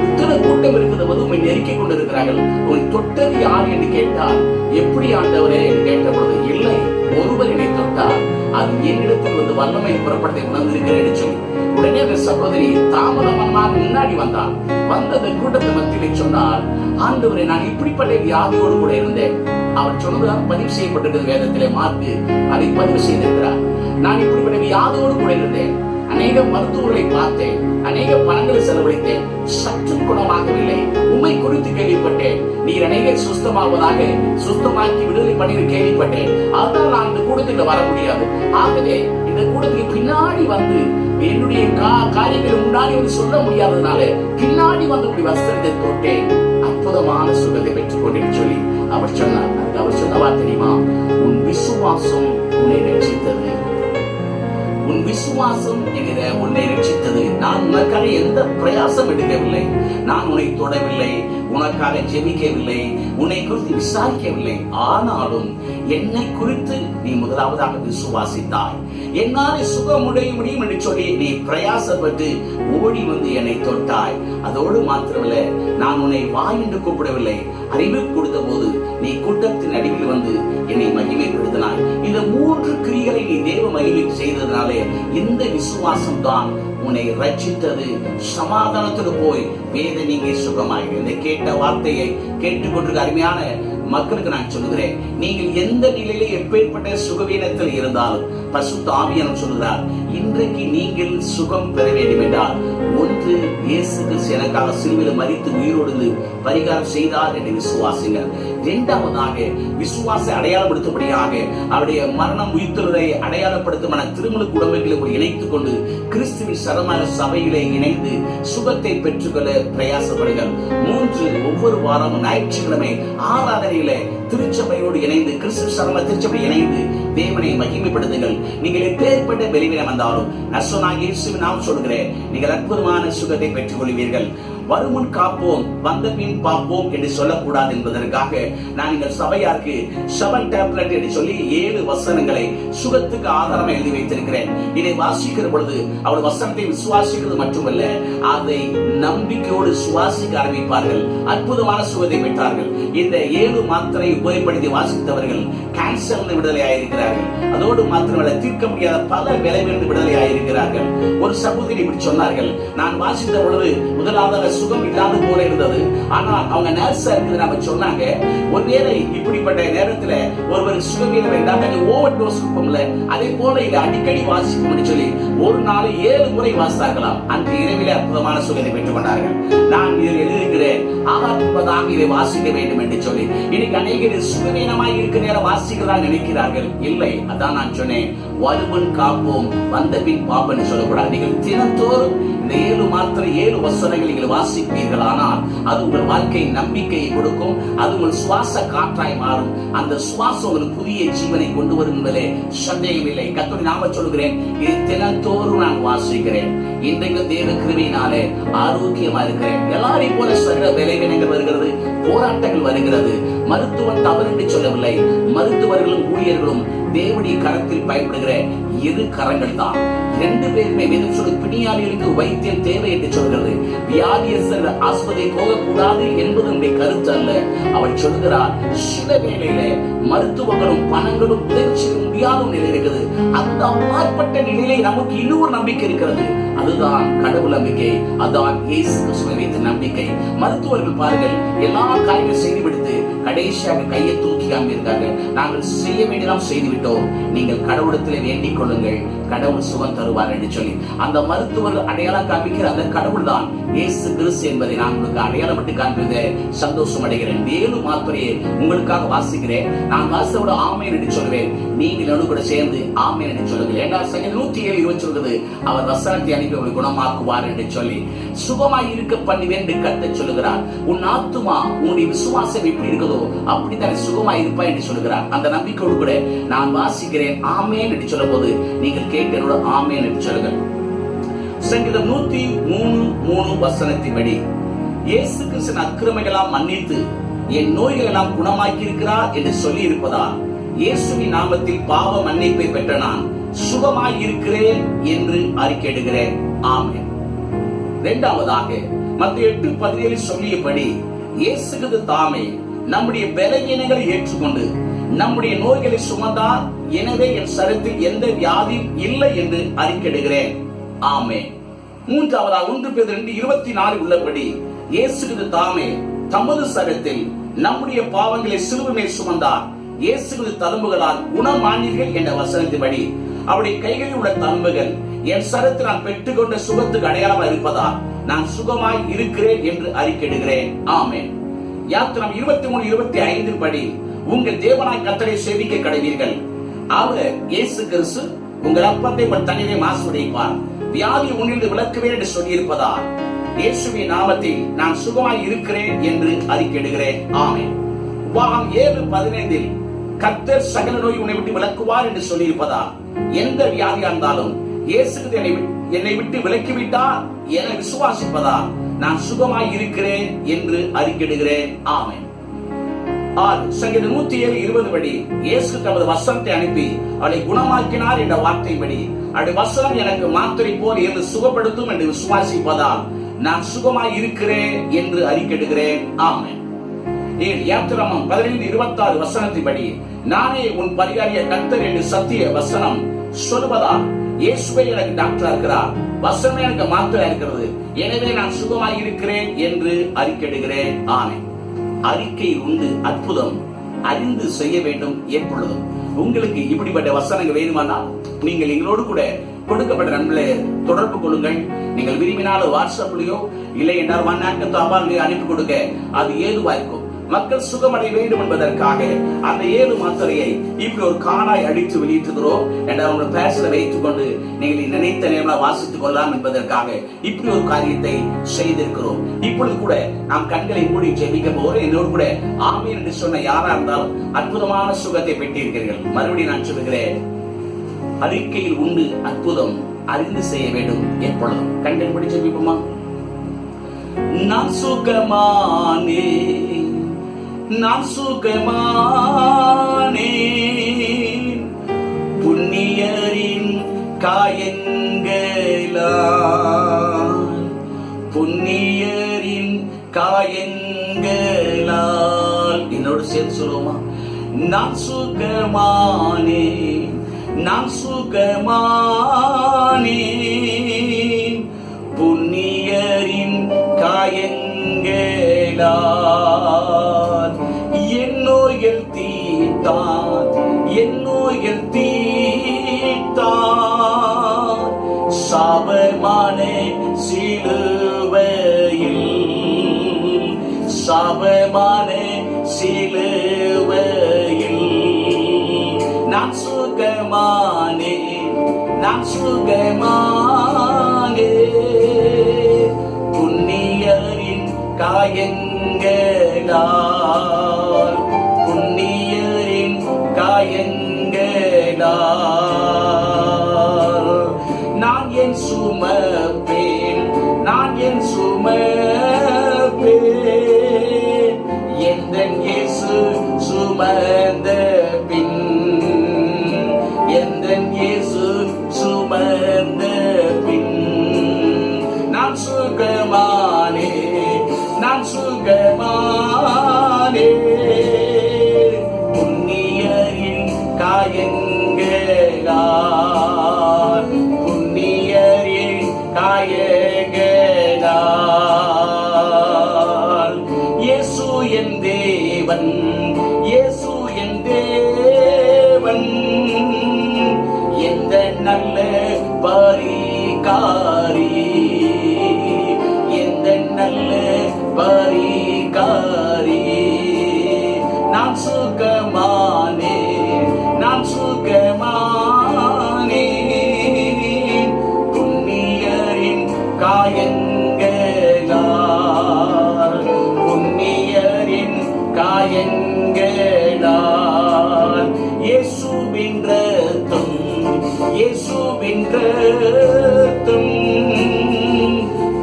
இத்தனை கூட்டம் இருக்கிறது, உண்மை நெருக்கிக் கொண்டிருக்கிறார்கள். உன் தொட்டது யார் என்று கேட்டால், எப்படி ஆண்டவரே கேட்ட பொழுது, இல்லை, ஒருவர் என்னை தொட்டார், அது என்னிடத்தில் வந்து வல்லமை புறப்படத்தை உணர்ந்திருக்கிறேன் சொல்லி உடனே அந்த சகோதரி தாமதமாக முன்னாடி வந்தார். வந்தது கூட்டத்தை மத்தியிலே சொன்னார், ஆண்டவரே, நான் இப்படிப்பட்ட வியாதியோடு கூட இருந்தேன். அவர் சொன்னதாக பதிவு செய்யப்பட்டிருக்கிறது வேதத்திலே. மார்க்கு அதை பதிவு செய்திருக்கிறார். நான் இப்படிப்பட்ட வியாதியோடு கூட இருந்தேன். அநேக மருத்துவர்களை பார்த்தேன், அநேக பணங்களை செலவழித்தேன், சற்றும் குணமாகவில்லை. உண்மை குறித்து கேள்விப்பட்டேன். நீர் அநேக சுத்தமாக்கி விடுதலை பண்ணி கேள்விப்பட்டேன். அதனால் நான் இந்த கூட்டத்துக்கு வர முடியாது. ஆகவே இந்த கூட்டத்துக்கு பின்னாடி வந்து என்னுடைய காரியங்களை முன்னாடி வந்து சொல்ல முடியாததுனால பின்னாடி வந்து இப்படி வஸ்திரத்தை தொட்டேன், அற்புதமான சுகத்தை பெற்றுக் கொண்டேன் சொல்லி அவர் சொன்னார். அவர் சொன்னவா தெரியுமா? உன் விசுவாசம் உன்னை ரட்சித்தது. உன் விசுவாசம் உன்னை ரட்சித்தது. நான் உனக்காக எந்த பிரயாசம் எடுக்கவில்லை. நான் உன்னை தொடவில்லை, உனக்காக ஜெபிக்கவில்லை, உன்னை குறித்து விசாரிக்கவில்லை. ஆனாலும் என்னை குறித்து நீ முதலாவதாக விசுவாசித்தாய். என்னாலே சுகமுடைய முடியும் என்று சொல்லி நீ பிரயாசப்பட்டு ஓடி வந்து என்னை தொட்டாய். அதோடு மாத்திரமல்ல, நான் உன்னை வா என்று கூப்பிடவில்லை. அறிவு கொடுத்த போது நீ கூட்டத்தின் அடிவில் வந்து என்னை மகிமைப்படுத்தினாய். இந்த 3 கிரிகளை நீ தேவ மகிமை செய்ததனாலே இந்த விசுவாசம் தான் உன்னை ரட்சித்தது. சமாதானத்துக்கு போய் வேத நீங்க சுகமாய். இந்த கேட்ட வார்த்தையை கேட்டுக்கொண்டிருக்க அருமையான மக்களுக்கு நான் சொல்லுகிறேன், நீங்கள் எந்த நிலையிலே எப்பேற்பட்ட சுகவீனத்தில் இருந்தாலும் பரிசுத்த ஆவியானவர் சொல்கிறார், இன்றைக்கு நீங்கள் சுகம் பெற வேண்டும் என்றால், ஒன்று, இயேசு கிறிஸ்து எனக்காக சிலுவையில் மரித்து உயிரோடு பரிகாரம் செய்தார் என்று விசுவாசிங்கள். இரண்டாவதாக விசுவாச அடையாளப்படுத்தும்படியாக அவருடைய மரணம் உயிர்த்தெழுதலை அடையாளப்படுத்தும் திருமண உடமைகளை இணைத்துக் கொண்டு கிறிஸ்துவின் சரமான சபையிலே இணைந்து சுகத்தை பெற்றுக்கொள்ள பிரயாசப்படுங்கள். 3, ஒவ்வொரு வாரமும் ஞாயிற்றுக்கிழமை ஆராதனையில திருச்சபையோடு இணைந்து கிறிஸ்து சரம திருச்சபை இணைந்து தேவனை மகிமைப்படுத்துங்கள். நீங்கள் எப்பேற்பட்ட வெளிவினம் வந்தாலும் நசோனாகிய இயேசுவின் நாமம் சொல்கிறேன், நீங்கள் அற்புதமான சுகத்தை பெற்றுக் கொள்வீர்கள். வருமுன் காப்போம், வந்த பின் பார்ப்போம் என்று சொல்லக்கூடாது என்பதற்காக நான் எங்கள் சபையாருக்கு 7 டேப்லெட் என்று சொல்லி 7 வசனங்களை சுகத்துக்கு ஆதாரமாக எழுதி வைத்திருக்கிறேன். இதை வாசிக்கிற பொழுது அவர் வசனத்தை விசுவாசிக்கிறது மட்டுமல்ல, அதை நம்பிக்கையோடு சுவாசிக்க ஆரம்பிப்பார்கள். அற்புதமான சுகத்தை பெற்றார்கள். இந்த 7 மாத்திரை உபயோகப்படுத்தி வாசித்தவர்கள் கேன்சர் விடுதலை ஆயிருக்கிறார்கள். அதோடு மாத்திரமல்ல, தீர்க்க முடியாத பல விளைவிலிருந்து விடுதலை ஆயிருக்கிறார்கள். ஒரு சகோதரி இப்படி சொன்னார்கள், நான் வாசித்த பொழுது முதலாவது சுகம் இல்லாத போல இருந்தது. ஆனால் அவங்க நர்ஸா இருக்குது நம்ம சொன்னாங்க, ஒருவேளை இப்படிப்பட்ட நேரத்துல ஒருவர் சுகவீனம் என்றால் ஓவர் டோஸ் கொடுப்போம்ல, அதே போல இதை அடிக்கடி வாசிக்கும் சொல்லி ஒரு நாள் 7 முறை வாசித்தார்களாம். அன்று இரவிலே அற்புதமான சுகத்தை பெற்றுக் கொண்டார்கள். நான் இதில் எழுதியிருக்கிறேன், ஆகாததாக இதை வாசிக்க வேண்டும் என்று சொல்லி. இன்னைக்கு அநேகர் சுகவீனமாய் இருக்கிற நேரம் வாசிக்கிறதா நினைக்கிறார்கள். இல்லை, அதான் நான் சொன்னேன், வருமுன் காப்போம், வந்த பின் பாப்பன்னு சொல்லக்கூடாது. நீங்கள் தினத்தோறும் இந்த 7 மாத்திரை 7 வசனங்கள் நீங்கள் வாசிப்பீர்கள். ஆனால் அது உங்கள் வாழ்க்கை நம்பிக்கையை கொடுக்கும். அது உங்கள் சுவாச காற்றாய் மாறும். அந்த சுவாசம் உங்களுக்கு புதிய ஜீவனை கொண்டு வரும் என்பதிலே சந்தேகமில்லை. கர்த்தருடைய நாமத்தை சொல்கிறேன், இது தினந்தோறும் நான் வாசிக்கிறேன். இன்றைக்கு தேவ கிருபையினாலே ஆரோக்கியமா இருக்கிறேன். எல்லாரையும் போல சரீர விளைவினங்கள் வருகிறது, போராட்டங்கள் வருகிறது, மருத்துவம் தவறு என்று சொல்லவில்லை. மருத்துவர்களும் ஊழியர்களும் தேவனுடைய கரத்தில் பயன்படுகிற இரு கரங்கள் தான். ரெண்டு பேருமே வேதம் சொல்லி பிணியாளிகளுக்கு வைத்தியம் தேவை என்று சொல்கிறது. வியாதியஸ்தர்கள் ஆஸ்பத்திரி போகக்கூடாது என்பது நம்முடைய கருத்து அல்ல. அவள் சொல்கிறார், சில வேளையில மருத்துவங்களும் பணங்களும் உதவி செய்ய முடியாத நிலை இருக்குது. அந்த அப்பாற்பட்ட நிலையிலே நமக்கு இன்னொரு நம்பிக்கை இருக்கிறது. அதுதான் கடவுள் நம்பிக்கை, அதான் இயேசு கிறிஸ்துவை வைத்த நம்பிக்கை. மருத்துவர்கள் பாருங்கள், எல்லா காரியங்களும் செய்து விடுத்து கடைசியாக கையை தூக்கி காமியிருக்காங்க. நாங்கள் செய்ய வேண்டியதான் செய்து விட்டோம், நீங்கள் கடவுளத்தில் வேண்டிக் கொள்ளுங்கள், கடவுள் சுகம் தருவார் என்று சொல்லி அந்த மருத்துவர் அடையாளம் காண்பிக்கிற அந்த கடவுள் தான் இயேசு கிறிஸ்து என்பதை நான் உங்களுக்கு அடையாளம் விட்டு காண்பித சந்தோஷம் அடைகிறேன். 7 மாத்திரையை உங்களுக்காக வாசிக்கிறேன். நான் வாசோட ஆமேன் என்று சொல்வேன், நீங்கள் கூட சேர்ந்து ஆமேன் என்று சொல்லுங்கள். 107:20 சொல்கிறது, அவர் வசனத்தை அனுப்பி அவரை குணமாக்குவார் என்று சொல்லி சுகமாய் இருக்க பண்ணுவேன் என்று கர்த்தர் சொல்லுகிறார். உன் ஆத்துமா உன்னுடைய விசுவாசம் எப்படி இருக்குதோ அப்படித்தான் சுகமாய் இருப்பாய் என்று சொல்லுகிறார். அந்த நம்பிக்கையோடு கூட நான் வாசிக்கிறேன் ஆமேன் என்று சொல்லும் போது நீங்கள் கேட்கிறோட ஆமேன் என்று சொல்லுங்கள். சங்கீதம் 103:3 வசனத்தின்படி இயேசு கிறிஸ்து அக்கிரமைகளாம் மன்னித்து என் நோய்கள் எல்லாம் குணமாக்கி இருக்கிறார் என்று சொல்லி இருப்பதால் இயேசுவின் நாமத்தில் பாவ மன்னிப்பை பெற்ற நான் சுகமாய் இருக்கிறேன் என்று அறிக்கையிடுகிறேன். ஆமென். இரண்டாவதாக மத்தேயு 8:17 சொல்லியபடி இயேசு கிறிஸ்து தாமே நம்முடைய பலவீனங்களை ஏற்றுக்கொண்டு நம்முடைய நோய்களை சுமந்தார். எனவே என் சரீரத்தில் எந்த வியாதியும் இல்லை என்று அறிக்கையிடுகிறேன். ஆமென். மூன்றாவதாக 1 பேதுரு 2:24 உள்ளபடி இயேசு கிறிஸ்து தாமே தமது சரீரத்தில் நம்முடைய பாவங்களை சிலுவை மேல் சுமந்தார். இயேசு கிறிஸ்து தழும்புகளால் குணமானீர்கள் என்ற வசனத்தின்படி அவருடைய கைகளில் உள்ள தழும்புகள் என் சரீரத்தில் நான் பெற்றுக்கொண்ட சுகத்துக்கு அடையாளமாக இருப்பதால் நான் சுகமாய் இருக்கிறேன் என்று அறிக்கையிடுகிறேன். ஆமென். யாத்திரம் 23:25 படி உங்கள் தேவனாய் கர்த்தரை சேவிக்க கடவீர்கள். அவர் இயேசு கிறிஸ்து உங்கள் அப்பத்தை உங்கள் தண்ணீரை மாசுடைப்பார். வியாதி உன்னிலிருந்து விலக்குவேன் என்று சொல்லியிருப்பதால் இயேசுவின் நாமத்தில் நான் சுகமாய் இருக்கிறேன் என்று அறிக்கையிடுகிறேன். ஆமென். உபாகம் 7:15 கர்த்தர் சகல நோய் உன்னை விட்டு விலக்குவார் என்று சொல்லியிருப்பதால் எந்த வியாதியா இருந்தாலும் இயேசு என்னை விட்டு விலக்கிவிட்டார் என விசுவாசிப்பதால் நான் சுகமாய் இருக்கிறேன் என்று அறிக்கையிடுகிறேன். ஆமென். சங்கீதம் 107:20 படி இயேசு தமது வசனத்தை அனுப்பி அவளை குணமாக்கினார் என்ற வார்த்தையின்படி அவருடைய வசனம் எனக்கு மாத்திரை போல் என்று சுகப்படுத்தும் என்று விசுவாசிப்பதால் நான் சுகமாய் இருக்கிறேன் என்று அறிக்கையிடுகிறேன். ஆமென். யாத்திராகமம் 15:26 வசனத்தின்படி நானே உன் பரிகாரிய கர்த்தர் என்று சத்திய வசனம் சொல்வதால் இயேசுவே எனக்கு டாக்டரா இருக்கிறார், வசனமே எனக்கு மாத்திரை இருக்கிறது, எனவே நான் சுகமாய் இருக்கிறேன் என்று அறிக்கையிடுகிறேன். ஆமென். அறிக்கை உண்டு அற்புதம் அறிந்து செய்ய வேண்டும். எப்பொழுதும் உங்களுக்கு இப்படிப்பட்ட வசனங்கள் வேணுமானால் நீங்கள் எங்களோடு கூட கொடுக்கப்பட்ட நண்பர்களை தொடர்பு கொள்ளுங்கள். நீங்கள் விரும்பினால் வாட்ஸ்அப்லயோ இல்லை என்றால் மண்ணாக்கத்தாபாலையோ அனுப்பி கொடுக்க அது ஏதுவா இருக்கும். மக்கள் சுகமடைய வேண்டும் என்பதற்காக அந்த 7 மாத்திரையை இப்படி ஒரு காணாய் அடித்து வெளியிட்டுகிறோம் என்ற உங்கள் பேசல வைத்துக் கொண்டு நீங்கள் நினைத்த நேரம் வாசித்துக் கொள்ளலாம் என்பதற்காக இப்படி ஒரு காரியத்தை செய்திருக்கிறோம். இப்பொழுது கூட நாம் கண்களை மூடி ஜெபிக்க போகிறோம். என்னோடு கூட ஆமென் என்று சொன்ன யாரா இருந்தாலும் அற்புதமான சுகத்தை பெற்றிருக்கிறீர்கள். மறுபடியும் நான் சொல்லுகிறேன், அறிக்கையில் உண்டு அற்புதம் அறிந்து செய்ய வேண்டும். எப்பொழுதும் கண்களை மூடி ஜெபிப்போமா? நான் சுகமானே, நான் சுகமானேன் புண்ணியரின் காயங்களால், புண்ணியரின் காயங்களால். என்னோடு சேர்த்து சொல்லுவோமா? நான் சுகமானேன், நான் சுகமானேன் புண்ணியரின் காயங்களால். என் நோய்கள் தீர்த்தான், என் நோய்கள் தீர்த்தான் சாபமான சிலுவையில், சாபமான சிலுவையில். நான் சுகமானேன், நான் சுகமானேன் புண்ணியரின் காயங்களால், புண்ணியரின் காயங்களால். நான் என் சுமப்பேன், நான் என் சுமப்பேன் எந்தன் இயேசு நல்ல பரிகாரி, எந்த நல்ல பரிகாரி. நான் சுகமானே, நான் சுகமானே, புண்ணியரின் காயங்களால், புண்ணியரின் காயங்களால். இயேசுவின் இரத்தம், இயேசுவின் இரத்தம்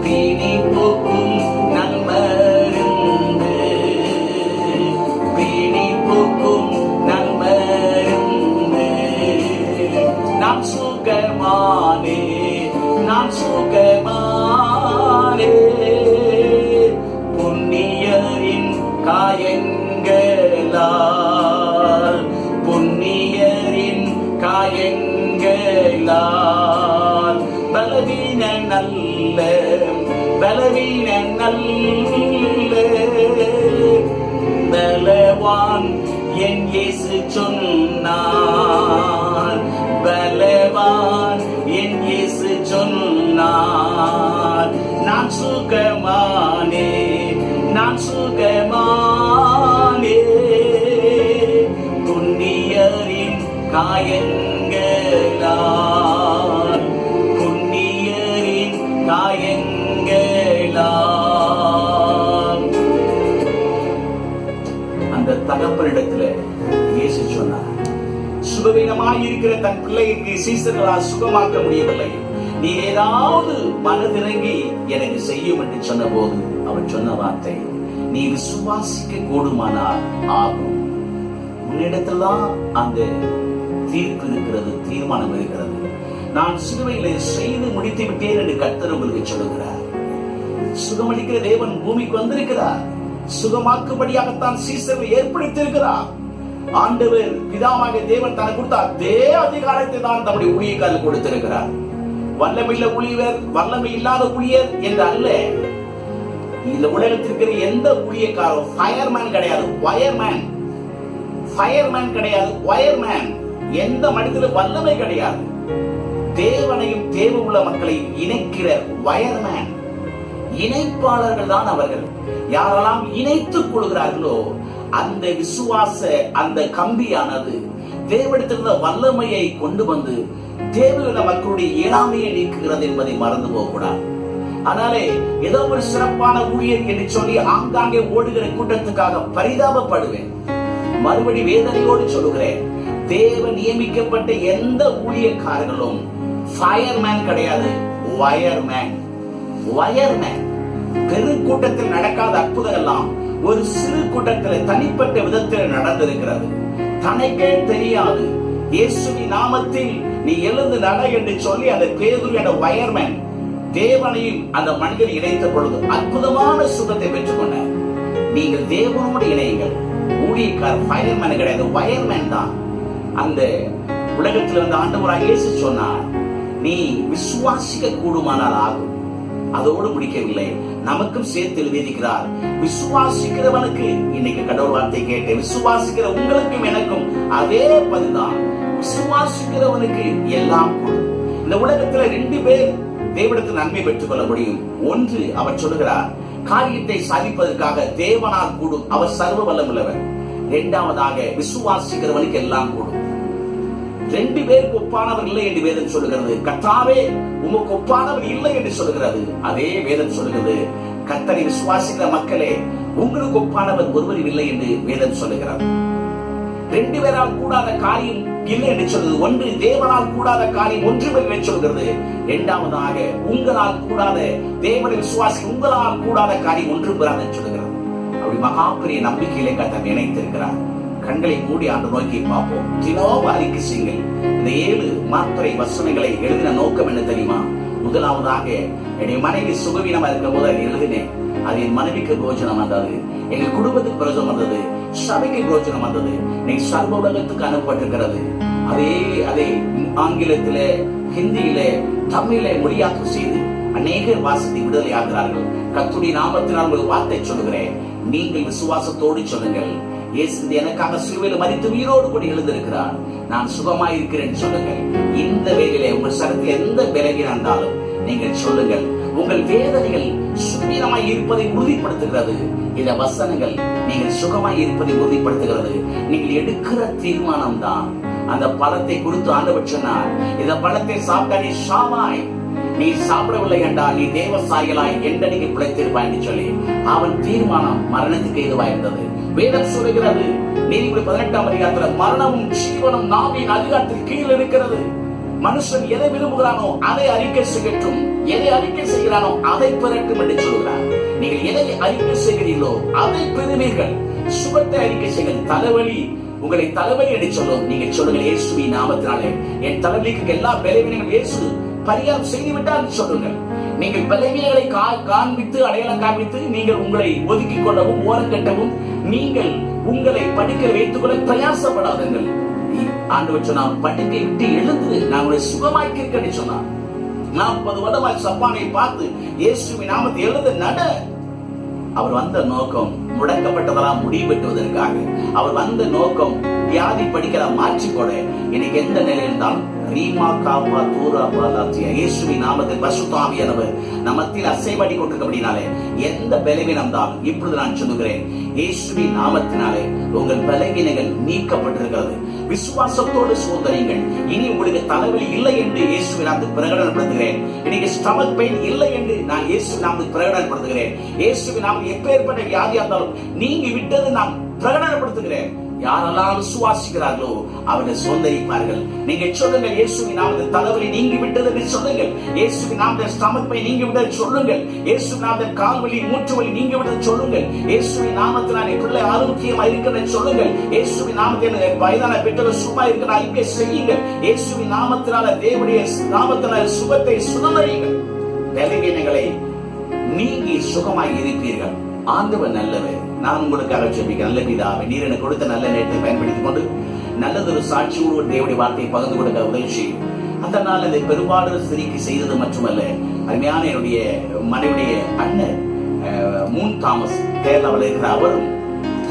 பிணி போக்கும் நன்மருந்து, பிணி போக்கும் நன்மருந்து. நான் சுகமானே, நான் சுகமானே, புண்ணியரின் காயங்களால், புண்ணியரின் காயங்களால். பலவீன நல்ல, பலவீன நல்ல பலவான் என் இயேசு சொன்னார், பலவான் என் இயேசு சொன்னார். நான் சுகமானே, நான் சுகமானே, புண்ணியரின் காயங்களால், புண்ணியரின் காயங்களால். அந்த தகப்பனிடத்துல இயேசு சொன்னார், சுகவீனமாய் இருக்கிற தன் பிள்ளைக்கு சீசர்களால் சுகமாக்க முடியவில்லை, நீ ஏதாவது மனதிறங்கி எனக்கு செய்யும் என்று சொன்ன போது அவர் சொன்ன வார்த்தை, நீ விசுவாசிக்க கூடுமானால் ஆகும். உன்னிடத்தில்தான் அந்த தீர்ப்பு இருக்கிறது, தீர்மானம் இருக்கிறது. நான் சிலுவையிலே செய்து முடித்து விட்டேன் என்று கர்த்தர் உங்களுக்கு சொல்லுகிறார். சுகமளிக்கிற தேவன் பூமிக்கு வந்திருக்கிறார். சுகமாக்கும்படியாகத்தான் சீசர்கள் ஏற்படுத்தியிருக்கிறார். ஆண்டவர் பிதாவாக தேவன் தனக்கு கொடுத்த அதே அதிகாரத்தை தான் தம்முடைய ஊழியக்காரர் கொடுத்திருக்கிறார். வல்லமையுள்ள ஊழியர், வல்லமை இல்லாத ஊழியர் என்று அல்ல. இந்த உலகத்திற்கு எந்த ஊழியக்காரரும் ஃபயர்மேன் கிடையாது, வயர்மேன். ஃபயர்மேன் கிடையாது, வயர்மேன். எந்த மனிதனும் வல்லமை கிடையாது. தேவனையும் தேவ உள்ள மக்களையும் இணைக்கிற வயர்மேன், இணைப்பாளர்கள் தான் அவர்கள். யாரெல்லாம் இணைத்துக் கொள்கிறார்களோ அந்த விசுவாச அந்த கம்பியானது தேவனிடத்திலிருந்த வல்லமையை கொண்டு வந்து தேவையுள்ள மக்களுடைய இயலாமையை நீக்குகிறது என்பதை மறந்து போகக்கூடாது. ஆனாலே ஏதோ ஒரு சிறப்பான ஊழியர் என்று சொல்லி ஆங்காங்கே ஓடுகிற கூட்டத்துக்காக பரிதாபப்படுவேன். மறுபடி வேதனையோடு சொல்லுகிறேன், தேவ நியமிக்கப்பட்ட எந்த ஊழியக்காரர்களும் ஃபயர்மேன் கிடையாது, வயர்மேன். வயர்மேன். பெருக்கூட்டத்தில் நடக்காத அற்புதம் எல்லாம் ஒரு சிறு கூட்டத்தில் தனிப்பட்ட விதத்தில் நடந்திருக்கிறது. தனக்கே தெரியாது. இயேசுவின் நாமத்தில் நீ எழுந்து நட என்று சொல்லி அந்த பேதுரு என்ற வயர்மேன் தேவனையும் அந்த மனிதனை இணைத்த பொழுது அற்புதமான சுகத்தை பெற்றுக் கொண்டார். நீங்கள் தேவனோடு இணையுங்கள். ஊழியக்கார் ஃபயர்மேன் கிடையாது, வயர்மேன் தான். அந்த உலகத்தில் வந்து ஆண்டவராக இயேசு சொன்னார், நீ விசுவாசிக்க கூடுமானால் ஆகும். அதோடு முடிக்கவில்லை, நமக்கும் சேர்த்து எழுதியிருக்கிறார், விசுவாசிக்கிறவனுக்கு. இன்னைக்கு கடவுள் வார்த்தை கேட்டேன், விசுவாசிக்கிற உங்களுக்கும் எனக்கும் அதே பதில்தான். விசுவாசிக்கிறவனுக்கு எல்லாம் கூடும். இந்த உலகத்துல 2 பேர் தேவனிடத்தில் நன்மை பெற்றுக் கொள்ள முடியும். ஒன்று, அவர் சொல்லுகிறார், காரியத்தை சாதிப்பதற்காக தேவனால் கூடும், அவர் சர்வ வல்லமுள்ளவர். 2வதாக, விசுவாசிக்கிறவனுக்கு எல்லாம் கூடும். 2 பேருக்கு ஒப்பானவர் இல்லை என்று வேதம் சொல்லுகிறது. கர்த்தாவே உமக்கு ஒப்பானவர் இல்லை என்று சொல்லுகிறது. அதே வேதம் சொல்லுகிறது, கர்த்தரை விசுவாசிக்கிற மக்களே உங்களுக்கு ஒப்பானவர் ஒருவரும் இல்லை என்று வேதம் சொல்லுகிறது. 2 பேரால் கூடாத காரியம் இல்லை என்று சொல்லுது. ஒன்று, தேவனால் கூடாத காரியம் ஒன்றுமில்லை என்று சொல்கிறது. 2வதாக, உங்களால் கூடாத, தேவனை விசுவாசி உங்களால் கூடாத காரியம் ஒன்றும் பெறாது என்று சொல்லுகிறது. அப்படி மகா பெரிய நம்பிக்கையிலே கர்த்தர் இணைத்திருக்கிறார். கண்களை மூடி ஆண்டு நோக்கி பார்ப்போம். தினமும் அறிக்கை செய்யுங்கள். இந்த 7 மாத்திரை வசனங்களை எழுதின நோக்கம் என்ன தெரியுமா? முதலாவதாக, என்னுடைய மனைவி சுகவீனமா இருக்கும் போது அதை எழுதினேன். அது என் மனைவிக்கு பிரோஜனம் வந்தது, எங்கள் குடும்பத்துக்கு பிரோஜனம் வந்தது, சபைக்கு பிரோஜனம் வந்தது, இன்னைக்கு சர்வ உலகத்துக்கு அனுப்பப்பட்டிருக்கிறது. அதை ஆங்கிலத்திலே, ஹிந்தியிலே, தமிழிலே மொழியாக்கம் செய்து அநேகர் வாசித்து விடுதலை ஆகிறார்கள். கர்த்தருடைய நாமத்தினால் ஒரு வார்த்தை சொல்லுகிறேன், நீங்கள் விசுவாசத்தோடு சொல்லுங்கள், இயேசு எனக்காக சிலுவையில் மரித்து உயிரோடு கூட எழுந்திருக்கிறார். நான் சுகமாய் இருக்கிறேன் சொல்லுங்கள். இந்த வேளையிலே உங்கள் சரத்தில் எந்த பலவீனம் இருந்தாலும் நீங்கள் சொல்லுங்கள். உங்கள் வேதனைகள் சுவீனமாய் இருப்பதை உறுதிப்படுத்துகிறது. இந்த வசனங்கள் நீங்கள் சுகமாய் இருப்பதை உறுதிப்படுத்துகிறது. நீங்கள் எடுக்கிற தீர்மானம் தான் அந்த பழத்தை குறித்து ஆண்டவர் சொன்னார், இந்த பழத்தை சாப்பிட்டா நீ சாவாய், நீ சாப்பிடவில்லை என்றால் நீ தேவ சாயலாய் என்றடிக்கு பிழைத்திருப்பாய் என்று சொல்லி அவன் தீர்மானம் மரணத்துக்கு எதுவாயிருந்தது. வேதம் சொல்லுகிறது, நீதிபதி 18ஆம் அதிகாரத்தில் மரணமும் ஜீவனும் நாவின் அதிகாரத்தில் கீழ் இருக்கிறது. மனுஷன் எதை விரும்புகிறானோ அதை அறிக்கை செய்யட்டும், எதை அறிக்கை செய்கிறானோ அதை பெறட்டும் என்று சொல்கிறார். நீங்கள் எதை அறிக்கை செய்கிறீர்களோ அதை பெறுவீர்கள். சுகத்தை அறிக்கை செய்யுங்கள். தலைவலி உங்களை தலைவலி என்று சொல்லும், நீங்கள் சொல்லுங்கள், இயேசுவின் நாமத்தினாலே என் தலைவலிக்கு எல்லா பலவீனங்களும் இயேசு பரிகாரம் செய்துவிட்டால் சொல்லுங்கள். நீங்கள் பலவீனங்களை காண்பித்து அடையாளம் காண்பித்து நீங்கள் உங்களை ஒதுக்கிக் கொள்ளவும் ஓரங்கட்டவும் நீங்கள் உங்களை படிக்க வைத்துக் கொள்ள பிரயாசப்படாதீர்கள். ஆண்டவர் சொன்னார், படுக்கை விட்டு எழுந்து நான் உங்களை சுகமாக்கி இருக்கேன்னு சொன்னார். 40 வருடமாய் சப்பானை பார்த்து இயேசுவின் நாமத்தை எழுந்து நட. அவர் வந்த நோக்கம் முடக்கப்பட்டதெல்லாம் முடிவெட்டுவதற்காக. அவர் வந்த நோக்கம் வியாதி படிக்கலாம் மாற்றி போட. இன்னைக்கு எந்த நிலையில் இருந்தாலும் ரீமா காப்பா தூரா பாலாத்தியா இயேசுவின் நாமத்தில் பரிசுத்த ஆவியானவர் நமத்தில் அசைவாடி கொண்டிருக்கபடினாலே எந்த பலவீனம் தான் இப்பொழுது நான் சொல்லுகிறேன், இயேசுவின் நாமத்தினாலே உங்கள் பலவீனங்கள் நீக்கப்பட்டிருக்கிறது. விசுவாசத்தோடு சோதனைகள். இனி உங்களுக்கு தலைவலி இல்லை என்று இயேசுவின் நாமத்தில் பிரகடனப்படுத்துகிறேன். இன்னைக்கு ஸ்டமக் பெயின் இல்லை என்று நான் இயேசுவின் நாமத்தில் பிரகடனப்படுத்துகிறேன். இயேசுவின் நாமத்தில் எப்பேற்பட்ட வியாதியா இருந்தாலும் நீங்கி விட்டது நான் பிரகடனப்படுத்துகிறேன். யாரெல்லாம் விசுவாசிக்கிறார்களோ அவர்கள் சுதந்தரிப்பார்கள். நீங்கள் சொல்லுங்கள், இயேசுவின் நாமத்தில் தலைவலி நீங்கி விட்டது என்று சொல்லுங்கள். இயேசுவின் நாமத்தில் ஸ்டமக் பெயின் நீங்கி விட்டது சொல்லுங்கள். இயேசுவின் நாமத்தில் கால்வலி மூட்டு வலி நீங்கி விட்டது சொல்லுங்கள். இயேசுவின் நாமத்தில் என் பிள்ளை ஆரோக்கியமா இருக்கிறது சொல்லுங்கள். இயேசுவின் நாமத்தில் வயதான பெற்றோர் சும்மா இருக்கிற அறிக்கை செய்யுங்கள். இயேசுவின் நாமத்தினால தேவனுடைய நாமத்தினால சுகத்தை சுதந்தரியுங்கள். பலவீனங்களை நீங்கி சுகமாய் இருப்பீர்கள். ஆண்டவர் நல்லவர். நான் உங்களுக்காக ஜெபிக்கிறேன். நல்ல பிதாவே, நீர் எனக்கு கொடுத்த நல்ல நேரத்தை பயன்படுத்திக் கொண்டு நல்லதொரு சாட்சியோடு ஒரு தேவனுடைய வார்த்தையை பகிர்ந்து கொடுக்க உதவி செய்யும். அந்த நாள் அதை பெரும்பாலும் சிரிக்கு செய்தது மட்டுமல்ல, அருமையான என்னுடைய மனைவியுடைய அண்ணன் மூன் தாமஸ் கேரளாவில் இருக்கிற அவரும்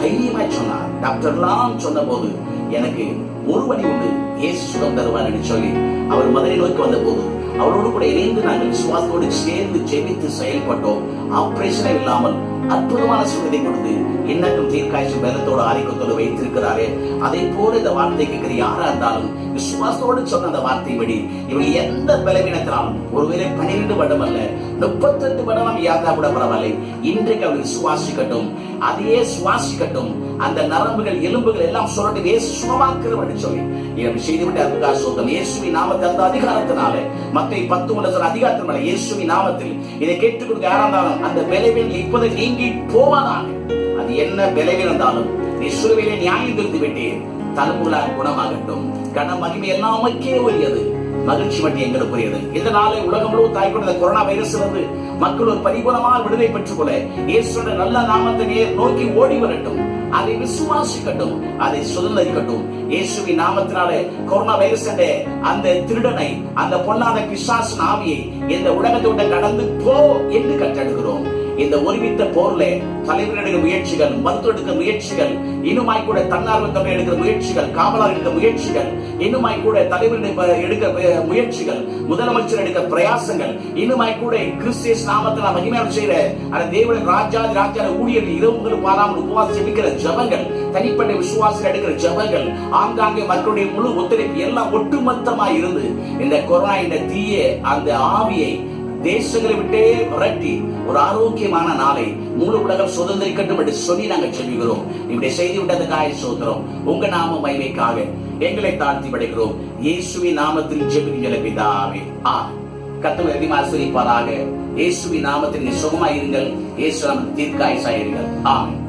தைரியமாய் சொன்னார். டாக்டர்லாம் சொன்ன போது எனக்கு ஒரு வழி உண்டு, இயேசு சுகம் தருவார் என்று சொல்லி அவர் மதுரை நோக்கி வந்த போது அவரோடு கூட இணைந்து நாங்கள் விசுவாசத்தோடு சேர்ந்து ஜெபித்து செயல்பட்டோம். ஆபரேஷனே இல்லாமல் அற்புதமான சுகத்தை கொடுத்து இன்னும் தீர்க்காய்ச்சி பலத்தோடு ஆரோக்கியத்தோடு வைத்திருக்கிறாரே. அதை போல இந்த வார்த்தை கேட்கிற யாரா இருந்தாலும் விசுவாசத்தோடு சொன்ன அந்த வார்த்தைப்படி இவங்க எந்த பலவீனத்தினாலும் ஒருவேளை 12 வருடம் அல்ல 38 வருடம் யாரா கூட பரவாயில்லை, இன்றைக்கு அவர் விசுவாசிக்கட்டும், அதையே சுவாசிக்கட்டும். அந்த நரம்புகள் எலும்புகள் எல்லாம் சொல்லட்டும், இயேசு சுகமாக்குறவர் சொல்லி இதை செய்துவிட்டு அதுக்காக சொல்றோம். இயேசுவின் நாமத்தில் அந்த அதிகாரத்தினால மத்தேயு 10 அதிகாரத்தினால இயேசுவின் நாமத்தில் இதை கேட்டுக் கொடுக்க யாராலும் அந்த பலவீனம் இப்போது நீங்கி போவதாக. அது என்ன பலவீனம் இருந்தாலும் நீ சிலுவையிலே நியாயம் தீர்த்து விட்டீர். தழும்புகளால் குணமாகட்டும். கன மகிமை எல்லாம் உமக்கே உரியது. மகிழ்ச்சி மட்டும் எங்களுக்குரியது. இந்த நாளை உலகம் முழுவதும் தாய்க்கொண்ட கொரோனா வைரஸ் இருந்து மக்கள் ஒரு பரிபூர்ணமான விடுதலை பெற்றுக் கொள்ள இயேசுவின் நல்ல நாமத்தை நோக்கி ஓடி வரட்டும். அதை விசுவாசிக்கட்டும், அதை சுதந்திரிக்கட்டும். இயேசுவின் நாமத்தினாலே கொரோனா வைரஸ் என்ற அந்த திருடனை, அந்த பொல்லாத பிசாசின் ஆவியை இந்த உலகத்தை விட்டு கடந்து போ என்று கட்டெடுக்கிறோம். இந்த ஒருமித்த போர்ல தலைவர் எடுக்கிற முயற்சிகள், மருத்துவ எடுக்கிற முயற்சிகள், இன்னுமாய் கூட தன்னார்வ தொகை எடுக்கிற முயற்சிகள், காவலர் எடுக்கிற முயற்சிகள், இன்னுமாய் கூட தலைவர் எடுக்கிற முயற்சிகள், முதலமைச்சர் எடுக்கிற பிரயாசங்கள், இன்னுமாய் கூட கிறிஸ்திய நாமத்தில் மகிமையாக செய்யற அந்த தேவன் ராஜாதி ஊழியர்கள் இரவுகள் பாராமல் உபவாசம் ஜெபிக்கிற ஜபங்கள், தனிப்பட்ட விசுவாசம் எடுக்கிற ஜபங்கள், ஆங்காங்கே மக்களுடைய முழு ஒத்துழைப்பு எல்லாம் ஒட்டுமொத்தமாய் இருந்து இந்த கொரோனா என்ற தீய அந்த ஆவியை தேசங்களை விட்டே விரட்டி ஒரு ஆரோக்கியமான நாளை முழு உலகம் சுதந்திரிக்கட்டும் என்று சொல்லி நாங்கள் சொல்லுகிறோம். இப்படி செய்து விட்டதுக்காக சோதரம் உங்க நாம மகிமைக்காக எங்களை தாழ்த்தி படைக்கிறோம். இயேசுவின் நாமத்தில் ஜெபிக்கிற பிதாவே, கர்த்தர் அதிகமாக ஆசீர்வதிப்பாராக. இயேசுவின் நாமத்தில் நீ சுகமாயிருங்கள். இயேசு நாமத்தில் தீர்க்காயுசாயிருங்கள். ஆமென்.